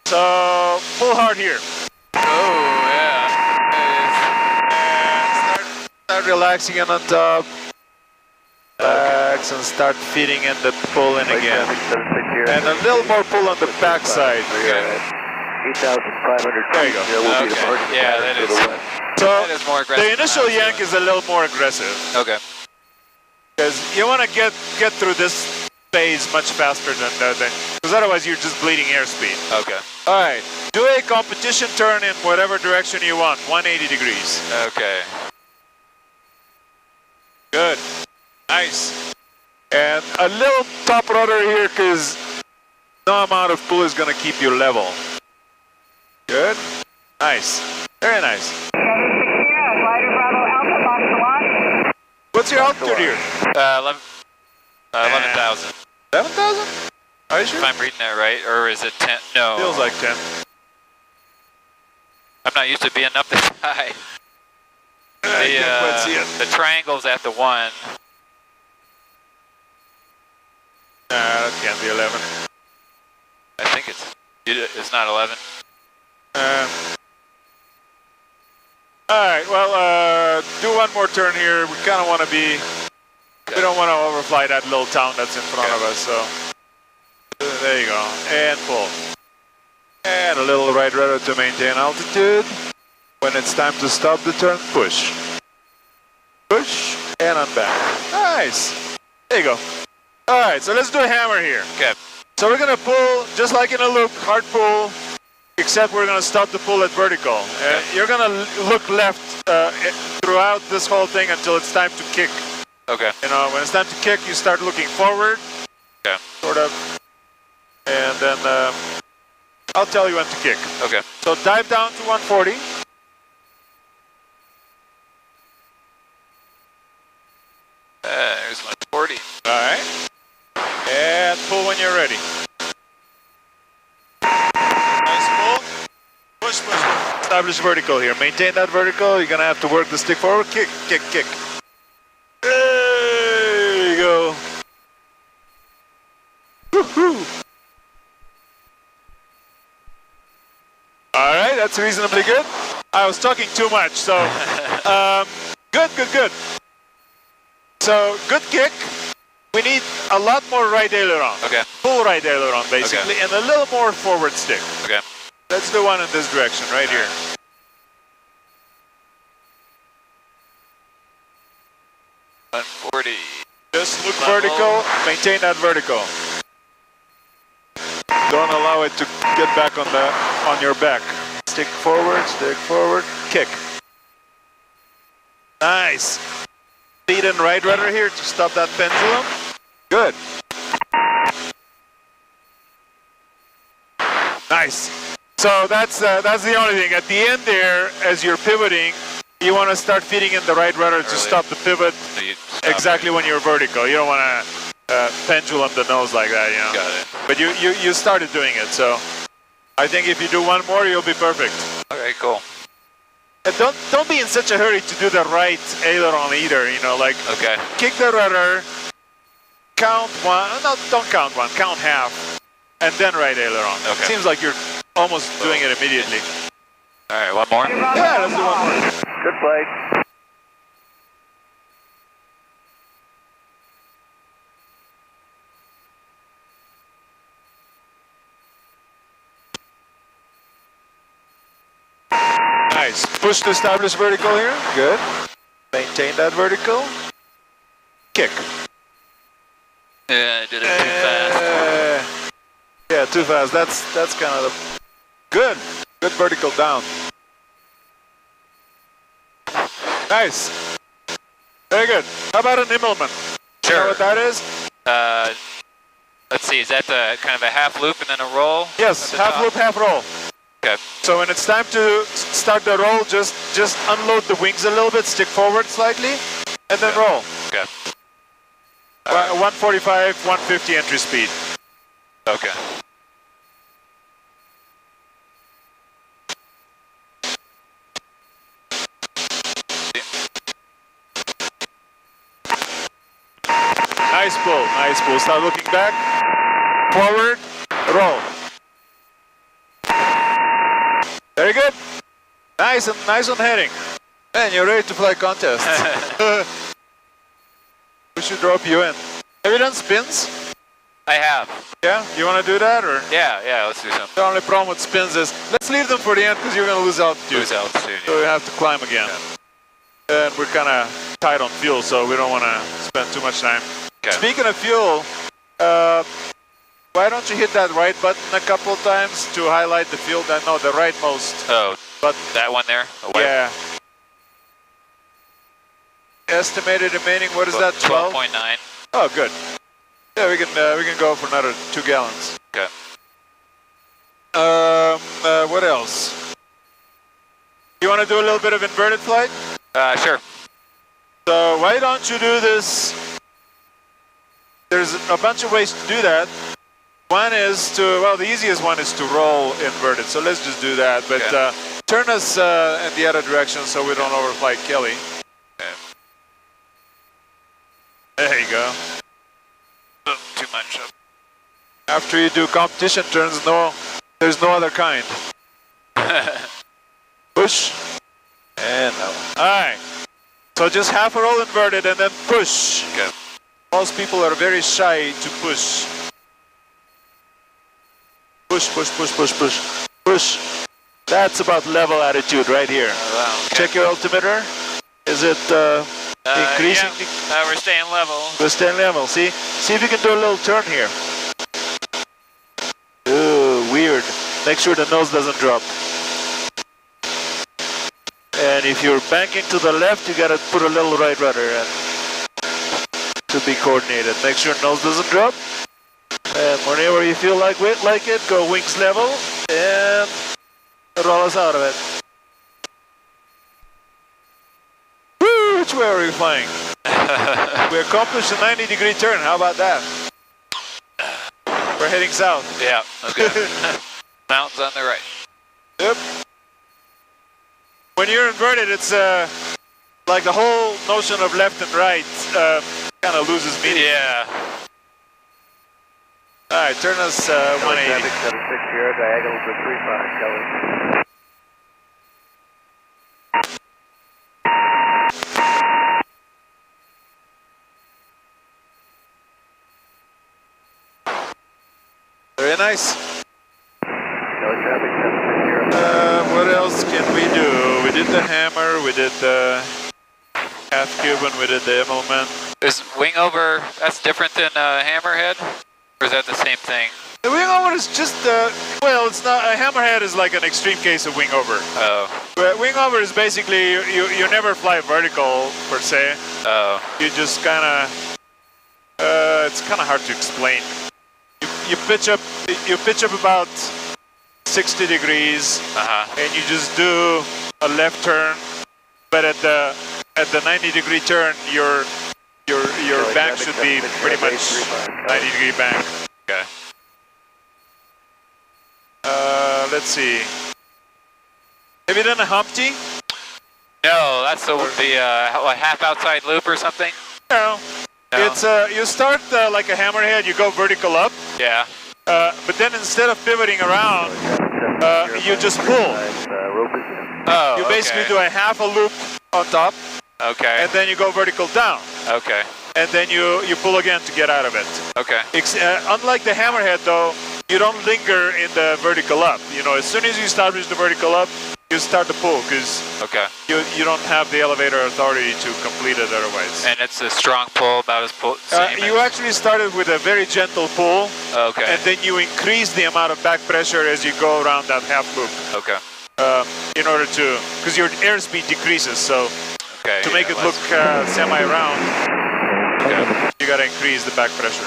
So pull hard here. Oh yeah. And start relaxing on top. Relax and start feeding in the pulling again. And a little more pull on the back side. Okay. 8,500. There you go. Okay. Yeah, that is. So That is more aggressive the initial than I was yank is a little more aggressive Okay. because you want to get through this phase much faster than because otherwise you're just bleeding airspeed. Okay. All right, do a competition turn in whatever direction you want, 180 degrees. Okay. Good, nice. And a little top rudder here because no amount of pull is going to keep you level. Good, nice, very nice. What's your altitude here? 11,000. 11,000? Are you sure? If I'm reading that right, or is it 10? No. Feels like 10. I'm not used to being up this high. The triangle's at the 1. Nah, that can't be 11. I think it's not 11. Alright, well, do one more turn here. We kind of want to be... Okay. We don't want to overfly that little town that's in front of us, so... There you go. And pull. And a little right rudder to maintain altitude. When it's time to stop the turn, push. Push, and on back. Nice. There you go. Alright, so let's do a hammer here. Okay. So we're going to pull, just like in a loop, hard pull, except we're going to stop the pull at vertical. Okay. You're going to look left throughout this whole thing until it's time to kick. Okay. You know, when it's time to kick, you start looking forward. Okay. Sort of. And then I'll tell you when to kick. Okay. So dive down to 140. There's 140. Alright. And pull when you're ready. Nice pull. Push, push, push. Establish vertical here. Maintain that vertical. You're going to have to work the stick forward. Kick, kick, kick. There you go. Woohoo! Alright, that's reasonably good. I was talking too much, so good, good, good. So, good kick. We need a lot more right aileron. Okay. Full right aileron, basically, and a little more forward stick. Okay. Let's do one in this direction, right here. Right. 140. Just look vertical, maintain that vertical. Don't allow it to get back on your back. Stick forward, kick. Nice. Lead and right rudder here to stop that pendulum. Good. Nice. So that's the only thing. At the end there, as you're pivoting, you want to start feeding in the right rudder to stop the pivot exactly when you're vertical. You don't want to pendulum the nose like that, you know. Got it. But you started doing it, so I think if you do one more, you'll be perfect. Okay, cool. And don't be in such a hurry to do the right aileron either, you know, like Okay. kick the rudder, count one, no, don't count one, count half, and then right aileron. Okay. Seems like you're almost doing it immediately. All right, one more? Yeah, let's do one more. Good play. Nice. Push to establish vertical here. Good. Maintain that vertical. Kick. Yeah, I did it too fast. Yeah, too fast. That's kind of the... Good. Good vertical down. Nice. Very good. How about an Immelman? You know what that is? Let's see, is that the kind of a half loop and then a roll? Yes, half loop, half roll. Okay. So when it's time to start the roll, just unload the wings a little bit, stick forward slightly, and then roll. Okay. 145, 150 entry speed. Okay. Nice pull, nice pull. Start looking back, forward, roll. Very good. Nice on heading. Man, you're ready to fly contest. We should drop you in. Have you done spins? I have. Yeah? You want to do that or? Yeah, let's do some. The only problem with spins is, let's leave them for the end because you're going to lose altitude. Lose altitude. So we have to climb again. Yeah. And we're kind of tight on fuel, so we don't want to spend too much time. Okay. Speaking of fuel, why don't you hit that right button a couple of times to highlight the fuel? No, the rightmost. Oh, but that one there? Yeah. Estimated remaining, what is that? 12.9. Oh, good. Yeah, we can go for another 2 gallons. Okay. What else? You want to do a little bit of inverted flight? Sure. So why don't you do this? There's a bunch of ways to do that. One is to, well, the easiest one is to roll inverted. So let's just do that. But turn us in the other direction so we don't overfly Kelly. Okay. There you go. Oh, too much up. After you do competition turns, there's no other kind. Push. And that one. Alright. So just half a roll inverted and then push. Okay. Most people are very shy to push. Push, push, push, push, push. Push. That's about level attitude right here. Wow, okay. Check your altimeter. Is it increasing? Yeah, we're staying level. We're staying level. See if you can do a little turn here. Ooh, weird. Make sure the nose doesn't drop. And if you're banking to the left, you gotta put a little right rudder in to be coordinated. Make sure nose doesn't drop. And whenever you feel like it, go wings level and roll us out of it. Woo, which way are we flying? We accomplished a 90-degree turn. How about that? We're heading south. Yeah, okay. Mountains on the right. Yep. When you're inverted, it's like the whole notion of left and right kind of loses meaning. Yeah. All right, turn us 180. 76 here, diagonal to 35, Kelly. Very nice. Kelly traffic 76 here. What else can we do? We did the hammer, we did the half Cuban, we did the Immelman. Is wing over, that's different than hammerhead? Or is that the same thing? The wing over is just, well, it's not, a hammerhead is like an extreme case of wing over. Oh. But wing over is basically, you never fly vertical per se. Oh. You just kind of, it's kind of hard to explain. You pitch up about 60 degrees, and you just do a left turn, but at the 90-degree turn, your bank should be pretty much 90-degree bank. Okay. Let's see. Have you done a Humpty? No, that's the half outside loop or something? No. It's you start like a hammerhead, you go vertical up. Yeah. But then instead of pivoting around, you just pull. Oh, you basically do a half a loop on top. Okay. And then you go vertical down. Okay. And then you pull again to get out of it. Okay. Unlike the hammerhead though, you don't linger in the vertical up. You know, as soon as you establish the vertical up, you start to pull because you don't have the elevator authority to complete it otherwise. And it's a strong pull, about as same you actually started with a very gentle pull. Okay. And then you increase the amount of back pressure as you go around that half loop. Okay. In order to, because your airspeed decreases, so to make it look semi-round. Okay. you gotta increase the back pressure.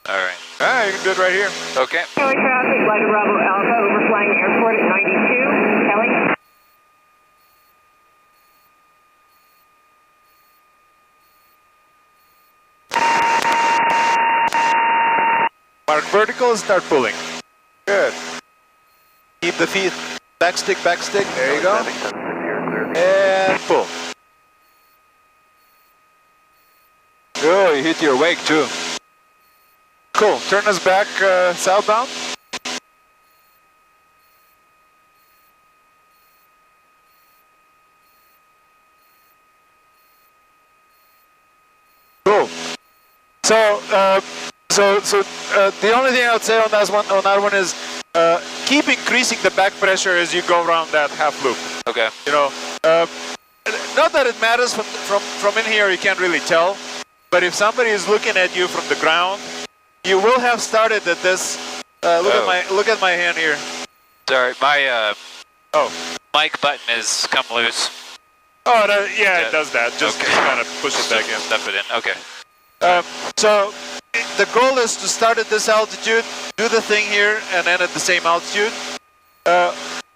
All right. All right, you can do it right here. Okay. Kelly traffic, Lighter Bravo Alpha, overflying airport at 92. Kelly. Mark vertical, start pulling. Good. Keep the feet, back stick, there you go. And pull. Oh, you hit your wake too. Cool, turn us back southbound. Cool. So, the only thing I would say on that one is keep increasing the back pressure as you go around that half loop. Okay. You know, not that it matters from in here, you can't really tell, but if somebody is looking at you from the ground, you will have started at this. Look at my hand here. Sorry, my mic button is come loose. Oh, yeah, it does that. Just kind of push it back in. Step it in. Okay. So the goal is to start at this altitude, do the thing here, and then at the same altitude.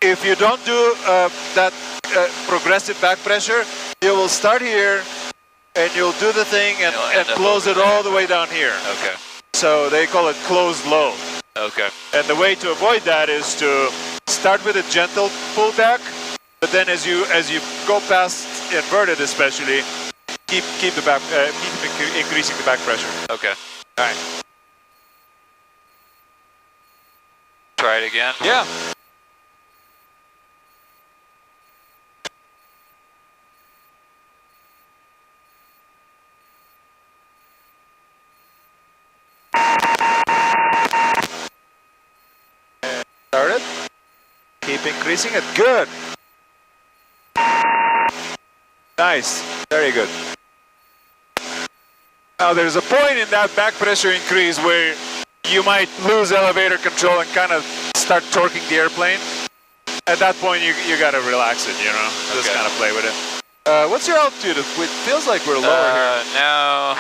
If you don't do that progressive back pressure, you will start here, and you'll do the thing and close it all the way down here. Okay. So they call it closed low. Okay. And the way to avoid that is to start with a gentle pullback, but then as you go past inverted, especially, keep increasing the back pressure. Okay. All right. Try it again. Yeah. Start it. Keep increasing it. Good. Nice. Very good. Now there's a point in that back pressure increase where you might lose elevator control and kind of start torquing the airplane. At that point you gotta relax it, you know, just kind of play with it. What's your altitude? It feels like we're lower here. Now,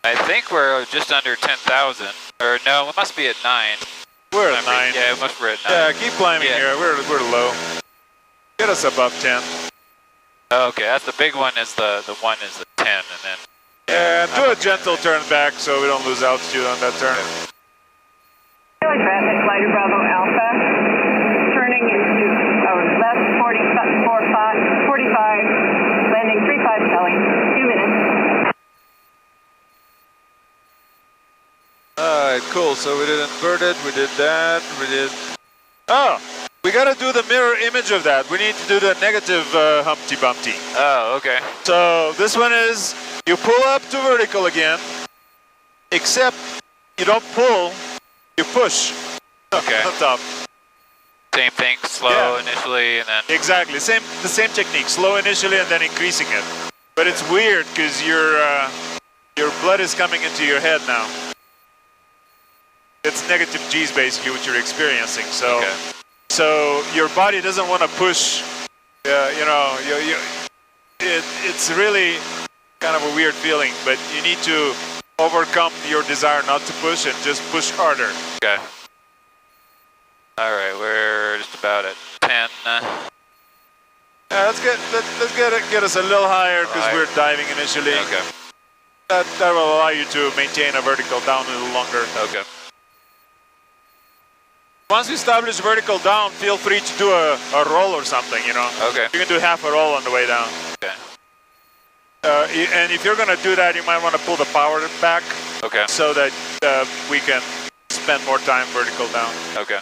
I think we're just under 10,000. Or no, it must be at 9. We're at 9. Yeah, we're at 9. Yeah, keep climbing here. We're low. Get us above 10. Okay, that's the big one. Is the one is the 10, and then. And do a gentle turn back so we don't lose altitude on that turn. Kelly traffic, Lighter Bravo Alpha, turning into left 45, landing 35 Kelly, 2 minutes. Alright, cool. So we did inverted, we did that, we did... Oh! We gotta do the mirror image of that. We need to do the negative Humpty Bumpty. Oh, okay. So this one is, you pull up to vertical again, except you don't pull, you push. Okay. On top. Same thing, slow initially, and then... Exactly, the same technique, slow initially and then increasing it. But it's weird because your blood is coming into your head now. It's negative G's basically what you're experiencing. So, so your body doesn't want to push. You know, it's really kind of a weird feeling. But you need to overcome your desire not to push and just push harder. Okay. All right, we're just about at 10. Yeah, let's get us a little higher because we're diving initially. Okay. That will allow you to maintain a vertical down a little longer. Okay. Once you establish vertical down, feel free to do a roll or something, you know. Okay. You can do half a roll on the way down. Okay. And if you're going to do that, you might want to pull the power back. Okay. So that we can spend more time vertical down. Okay.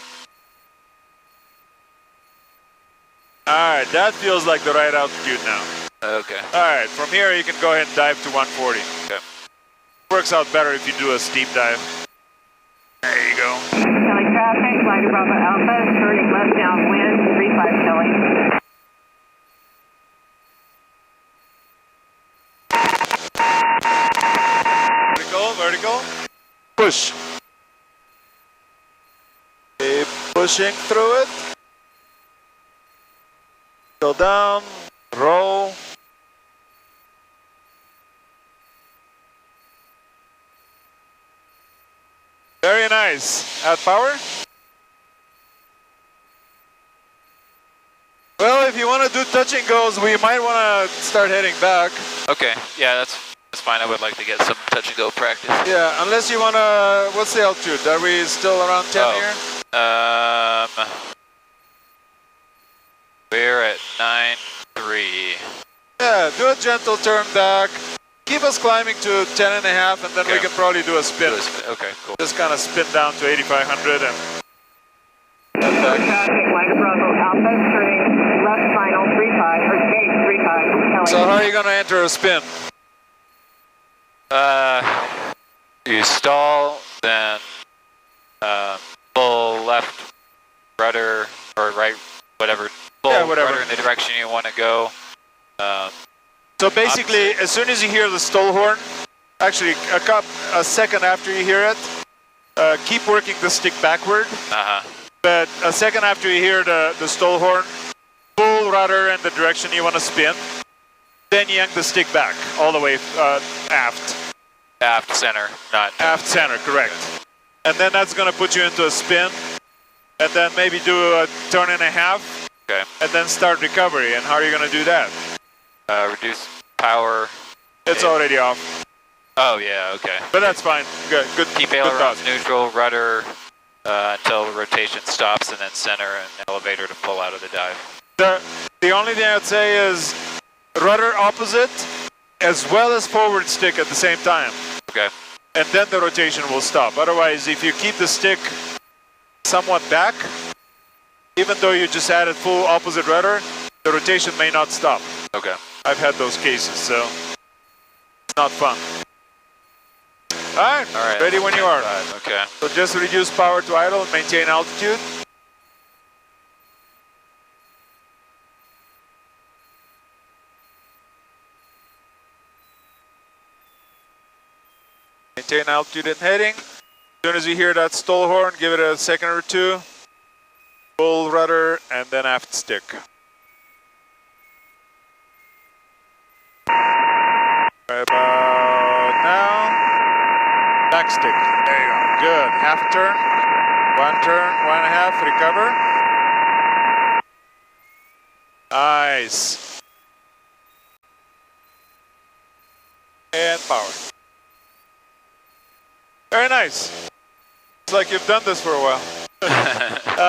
Alright, that feels like the right altitude now. Okay. Alright, from here you can go ahead and dive to 140. Okay. Works out better if you do a steep dive. There you go. Kelly traffic, Lighter Bravo Alpha, turning left downwind, 35 Kelly. Vertical. Push. Keep pushing through it. Go down, roll. Very nice. Add power. Well, if you want to do touch and goes, we might want to start heading back. Okay, yeah, that's fine. I would like to get some touch and go practice. Yeah, unless you want to, what's the altitude? Are we still around 10 here? We're at 9.3. Yeah, do a gentle turn back. Keep us climbing to 10.5 and then we can probably do a spin. Okay, cool. Just kind of spin down to 8,500 and head back. Traffic, Mike Bravo, Alpha, turning left final 35, or gate 35, So how are you going to enter a spin? You stall, then full left rudder, or right, whatever, full rudder in the direction you want to go. So basically, as soon as you hear the stall horn, actually a second after you hear it, keep working the stick backward. But a second after you hear the stall horn, full rudder in the direction you want to spin, then yank the stick back all the way aft. Aft center, not... Aft center, correct. And then that's going to put you into a spin, and then maybe do a turn and a half, and then start recovery. And how are you going to do that? Reduce power. It's already off. Oh, yeah, okay. But that's fine. Good. Keep ailerons neutral, rudder until the rotation stops, and then center and elevator to pull out of the dive. The only thing I'd say is rudder opposite as well as forward stick at the same time. Okay. And then the rotation will stop. Otherwise, if you keep the stick somewhat back, even though you just added full opposite rudder, the rotation may not stop. Okay. I've had those cases, so it's not fun. All right, ready when you are. Okay. So just reduce power to idle and maintain altitude. Maintain altitude and heading. As soon as you hear that stall horn, give it a second or two. Full rudder and then aft stick. Right about now. Back stick. There you go. Good. Half a turn. 1 turn, 1.5. Recover. Nice. And power. Very nice. It's like you've done this for a while.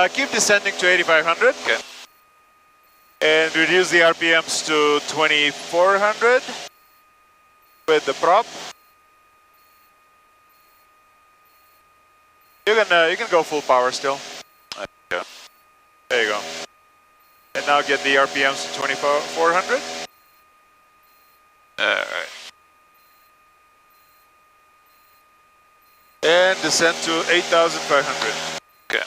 Keep descending to 8,500. Okay. And reduce the RPMs to 2,400 with the prop. You can go full power still. Okay. There you go. And now get the RPMs to 2,400. All right. And descend to 8,500. Okay.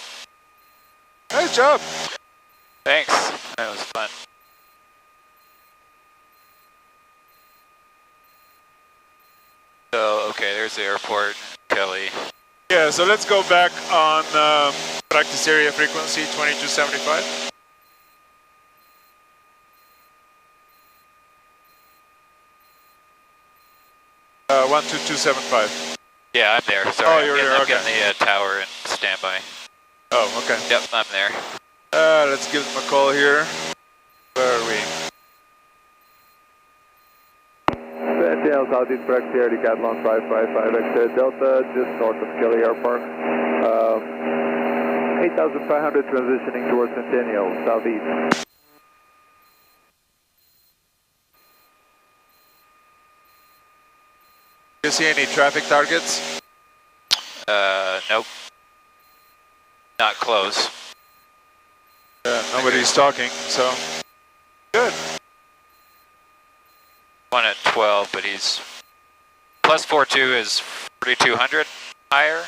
Nice job. Thanks. That was fun. So, okay, there's the airport, Kelly. Yeah, so let's go back on practice area frequency 2275. Uh, 12275. Yeah, I'm there. Sorry, oh, you're there. Okay. I'm getting the tower and standby. Oh, okay. Yep, I'm there. Let's give them a call here. Where are we? Daniel, Southeast practice area, Decathlon 555XD Delta, just north of Kelly Airpark. 8,500 transitioning towards Centennial, southeast. Do you see any traffic targets? Nope. Not close. Nobody's talking, so good. One at 12, but he's plus 4.2 is 4,200 higher.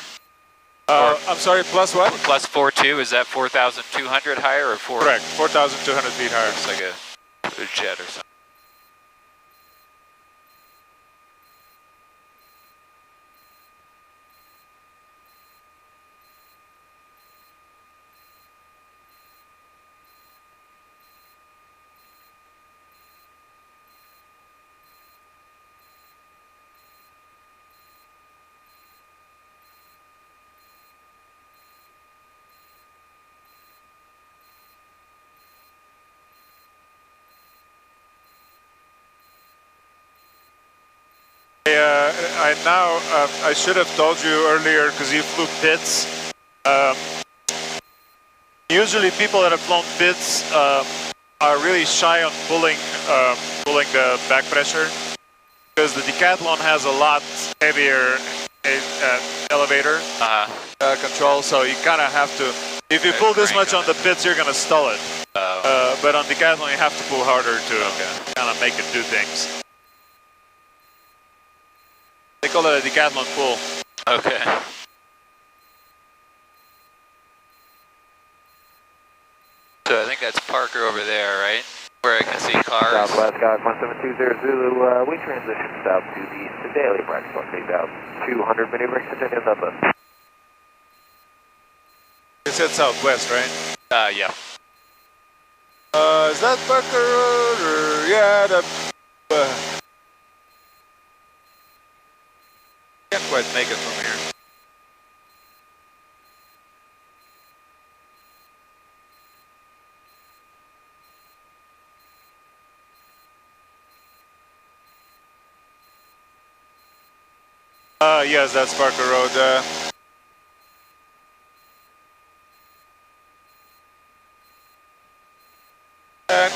I'm sorry, plus what? Plus 4.2, is that 4,200 higher or 4? Correct, 4,200 feet higher. It's like a jet or something. I should have told you earlier because you flew pits. Usually people that have flown pits are really shy on pulling the back pressure because the Decathlon has a lot heavier elevator control, so you kind of have to. If you pull this much on the pits, you're gonna stall it. But on Decathlon, you have to pull harder to kind of make it do things. They call it a Decathlon pull. Okay. So I think that's Parker over there, right? Where I can see cars. Southwest Guide 1720 Zulu, we transition south to the Sedalia branch, about 200 maneuvering Centennial Southwest. You said southwest, right? Yeah. Is that Parker Road or yeah? Can't quite make it from here. Yes, that's Parker Road.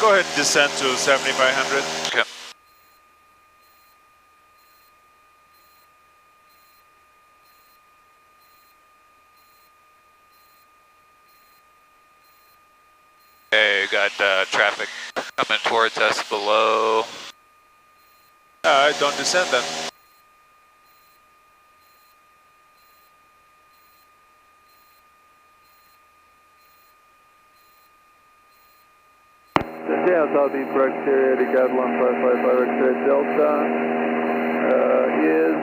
Go ahead and descend to 7500. Okay. Okay, got traffic coming towards us below. Don't descend then. Yeah, Southeast Rex area, Decathlon 555XD Delta is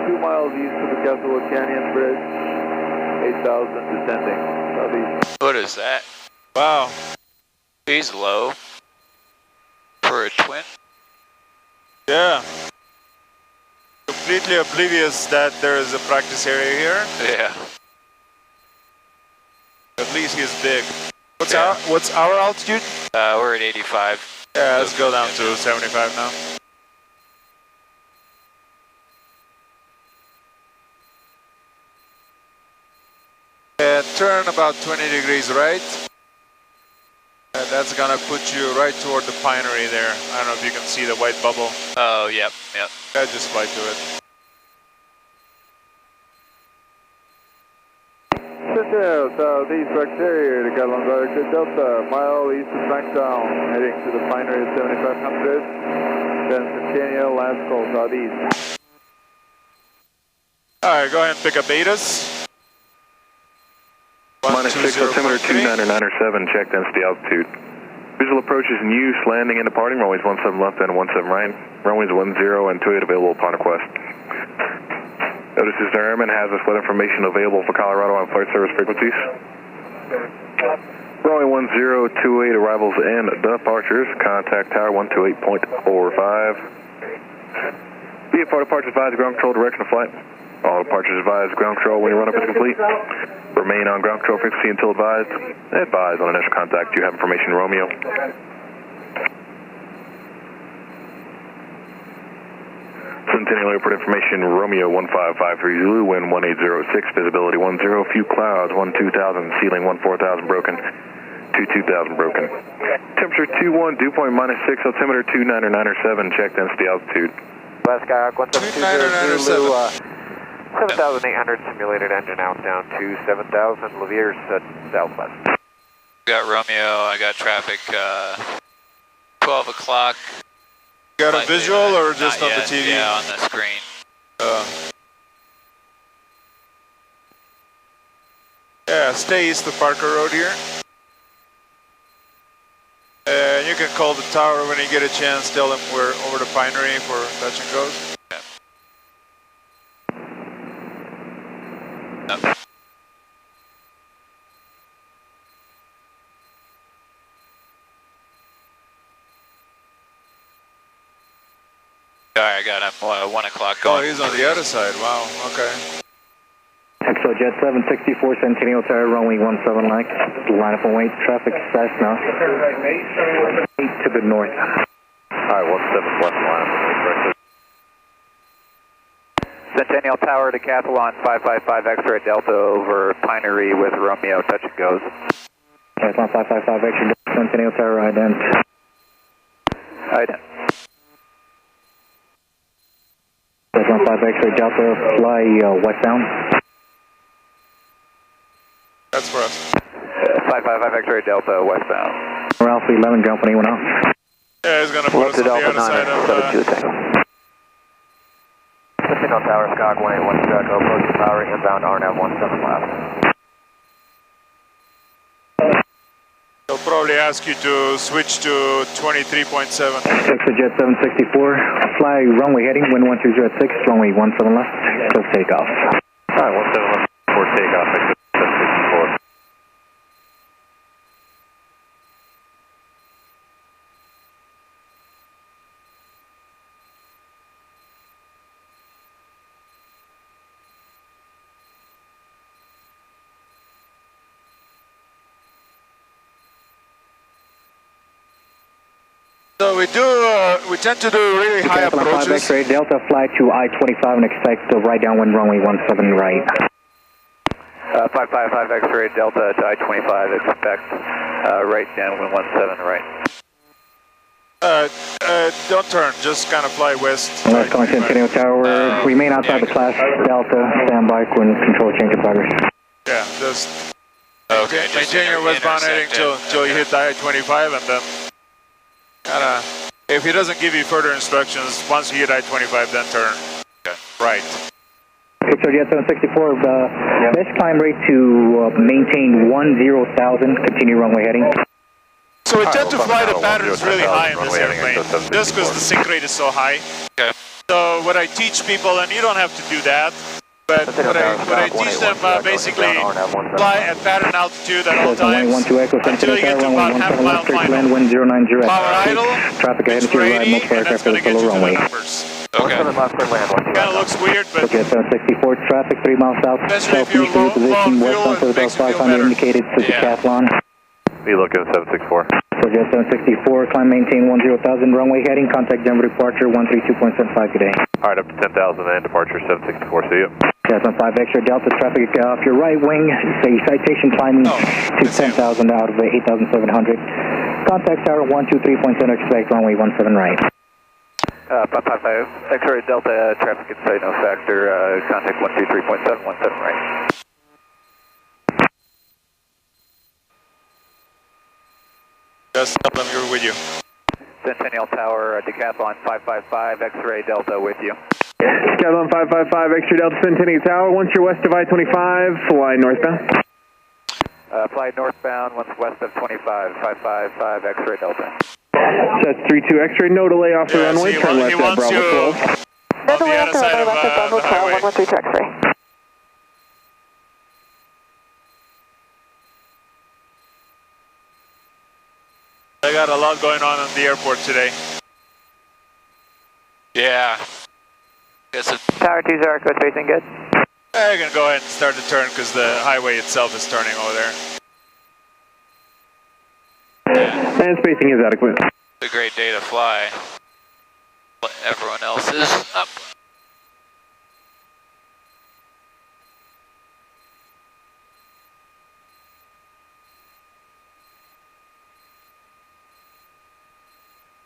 2 miles east of the Castlewood Canyon Bridge, 8,000 descending, southeast. What is that? Wow. He's low for a twin. Yeah. Completely oblivious that there is a practice area here. Yeah. At least he's big. What's our altitude? We're at 85. Yeah, let's go down to 75 now. And turn about 20 degrees right. And that's gonna put you right toward the pinery there. I don't know if you can see the white bubble. Oh, yep. Yeah, just fly to it. Southeast Rex area, Decathlon Delta, mile east of Blanktown, heading to the pinery at 7500, then Centennial, last call, southeast. Alright, go ahead and pick up Betas. -6, altimeter 299.7, check density altitude. Visual approaches in use, landing and departing, runways 17 left and 17 right, runways 10 and 28 available upon request. Notices the airman has this weather information available for Colorado on flight service frequencies. Runway 1028, arrivals and departures. Contact tower 128.45. VFR departures advised ground control direction of flight. All departures advised ground control when your run-up is complete. Remain on ground control frequency until advised. Advise on initial contact. You have information, Romeo. Centennial Airport information, Romeo 1553 Zulu, wind 1806, visibility 10, few clouds, 12,000, ceiling 14,000 broken, 22,000 broken. Temperature 21, dew point -6, altimeter 299.7, check density altitude. West Skyhawk 1720 Zulu, 7,800 simulated engine out down to 7,000, Leviers southwest. Got Romeo, I got traffic 12 o'clock. Got a visual or just on the TV? Yeah, on the screen. Yeah, stay east of Parker Road here. And you can call the tower when you get a chance. Tell them we're over the pinery for touch and goes. Okay. Alright, I got him. 1 o'clock going. Oh, he's on the other side. Wow, okay. Jet 764 Centennial Tower, runway 17 left. Line up and wait. Traffic Cessna. 8 to the north. Alright, 17 left, line up and wait. Centennial Tower, Decathlon 555 X-ray Delta over Pinery with Romeo, touch and goes. Decathlon 555 X-ray Delta, Centennial Tower, ident. Ident. Decathlon 5 X-ray Delta, fly westbound. That's for us. 555 X-ray Delta, westbound. Alpha 11, ground 1 off. Yeah, he's gonna put us on the other side of Centennial Tower, Skog 181 Chicago, approaching tower, inbound RNAV 17 left. They'll probably ask you to switch to 23.7. Jet 764, fly runway heading, wind 130 at 6, runway 17 left, close takeoff. Alright, 17 left for takeoff, exit 764. So we tend to do really high approaches. 5 X-ray Delta, fly to I-25 and expect right downwind runway 17 right. 555 X-ray Delta to I-25, expect right downwind 17 right. Don't turn, just kind of fly west. Last calling Centennial Tower, remain outside the class, Delta, stand by when control change of progress. Yeah, just maintain your westbound heading till you hit I-25 and then if he doesn't give you further instructions, once you hit I-25, then turn. Okay. Right. Picture Jet 764, best climb rate to maintain 10,000, continue runway heading. So we tend to fly the patterns really high in this airplane, just because the sync rate is so high. Okay. So what I teach people, and you don't have to do that, but what I teach them basically fly at pattern altitude at all times until you get to about half mile final. Power idle, pitch for 80, and that's going to get you to the numbers. Okay. Kind of looks weird, but Jet 764, traffic 3 miles south, especially if you're low position, west fuel, onto it the makes you feel 500 better. indicated to Decathlon. Be looking at 764. Jet 764, climb maintain 10,000, runway heading, contact Denver departure 132.75 today. Alright, up to 10,000 and departure 764, see you. Jet 5 X-ray Delta, traffic off your right wing, say citation climbing to 10,000 out of 8,700. Contact tower 123.7, expect runway 17 right. 555 X-ray Delta, traffic insight no factor, contact 123.7, 17 right. just tell them you're with you. Centennial Tower, Decathlon 555 X-ray Delta with you. Decathlon 555 X-ray Delta, Centennial Tower, once you're west of I-25, fly northbound. Fly northbound once west of 25, 555 X-ray Delta. That's 32 X-ray, no delay off the runway, turn left at Bravo 12. On the other side of the highway. 113 X-ray. I got a lot going on at the airport today. Yeah. Tower 20, code facing good. I can go ahead and start the turn because the highway itself is turning over there. And spacing is adequate. It's a great day to fly. But everyone else is up.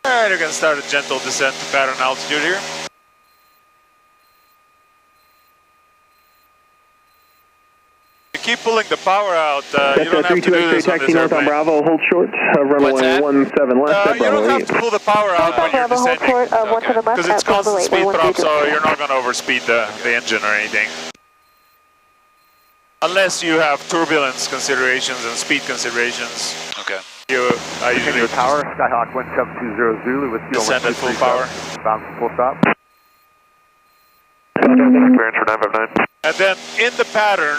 Alright, we're going to start a gentle descent to pattern altitude here. Keep pulling the power out. You don't have to do this on this airplane. Bravo, hold short. Runway 17 left. You don't have to pull the power out when you're descending. Because it's constant speed drop, so you're not going to overspeed the engine or anything. Unless you have turbulence considerations and speed considerations. Okay. I usually Tower, Skyhawk 1720 Zulu with fuel. descend at full power. Bound full stop. Clearance for 959. And then in the pattern,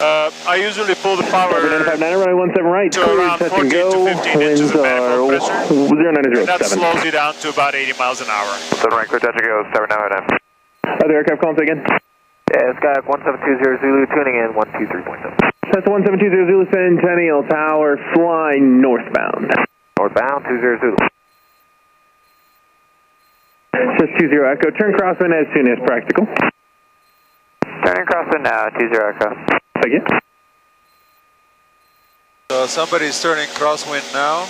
I usually pull the power 959, runway 17 right. to around 14 to 15 inches of manifold pressure. 0907. That slows you down to about 80 miles an hour. 7 right, clear, touch and go, 799. Other aircraft calling again? Yeah, Skyhawk 1720 Zulu, tuning in 123.7. That's 1720 Zulu, Centennial Tower, fly northbound. Northbound, 20 Zulu. Says 20 Echo, turn crosswind as soon as practical. Turning crosswind now, 20 Echo. Thank you. So somebody's turning crosswind now.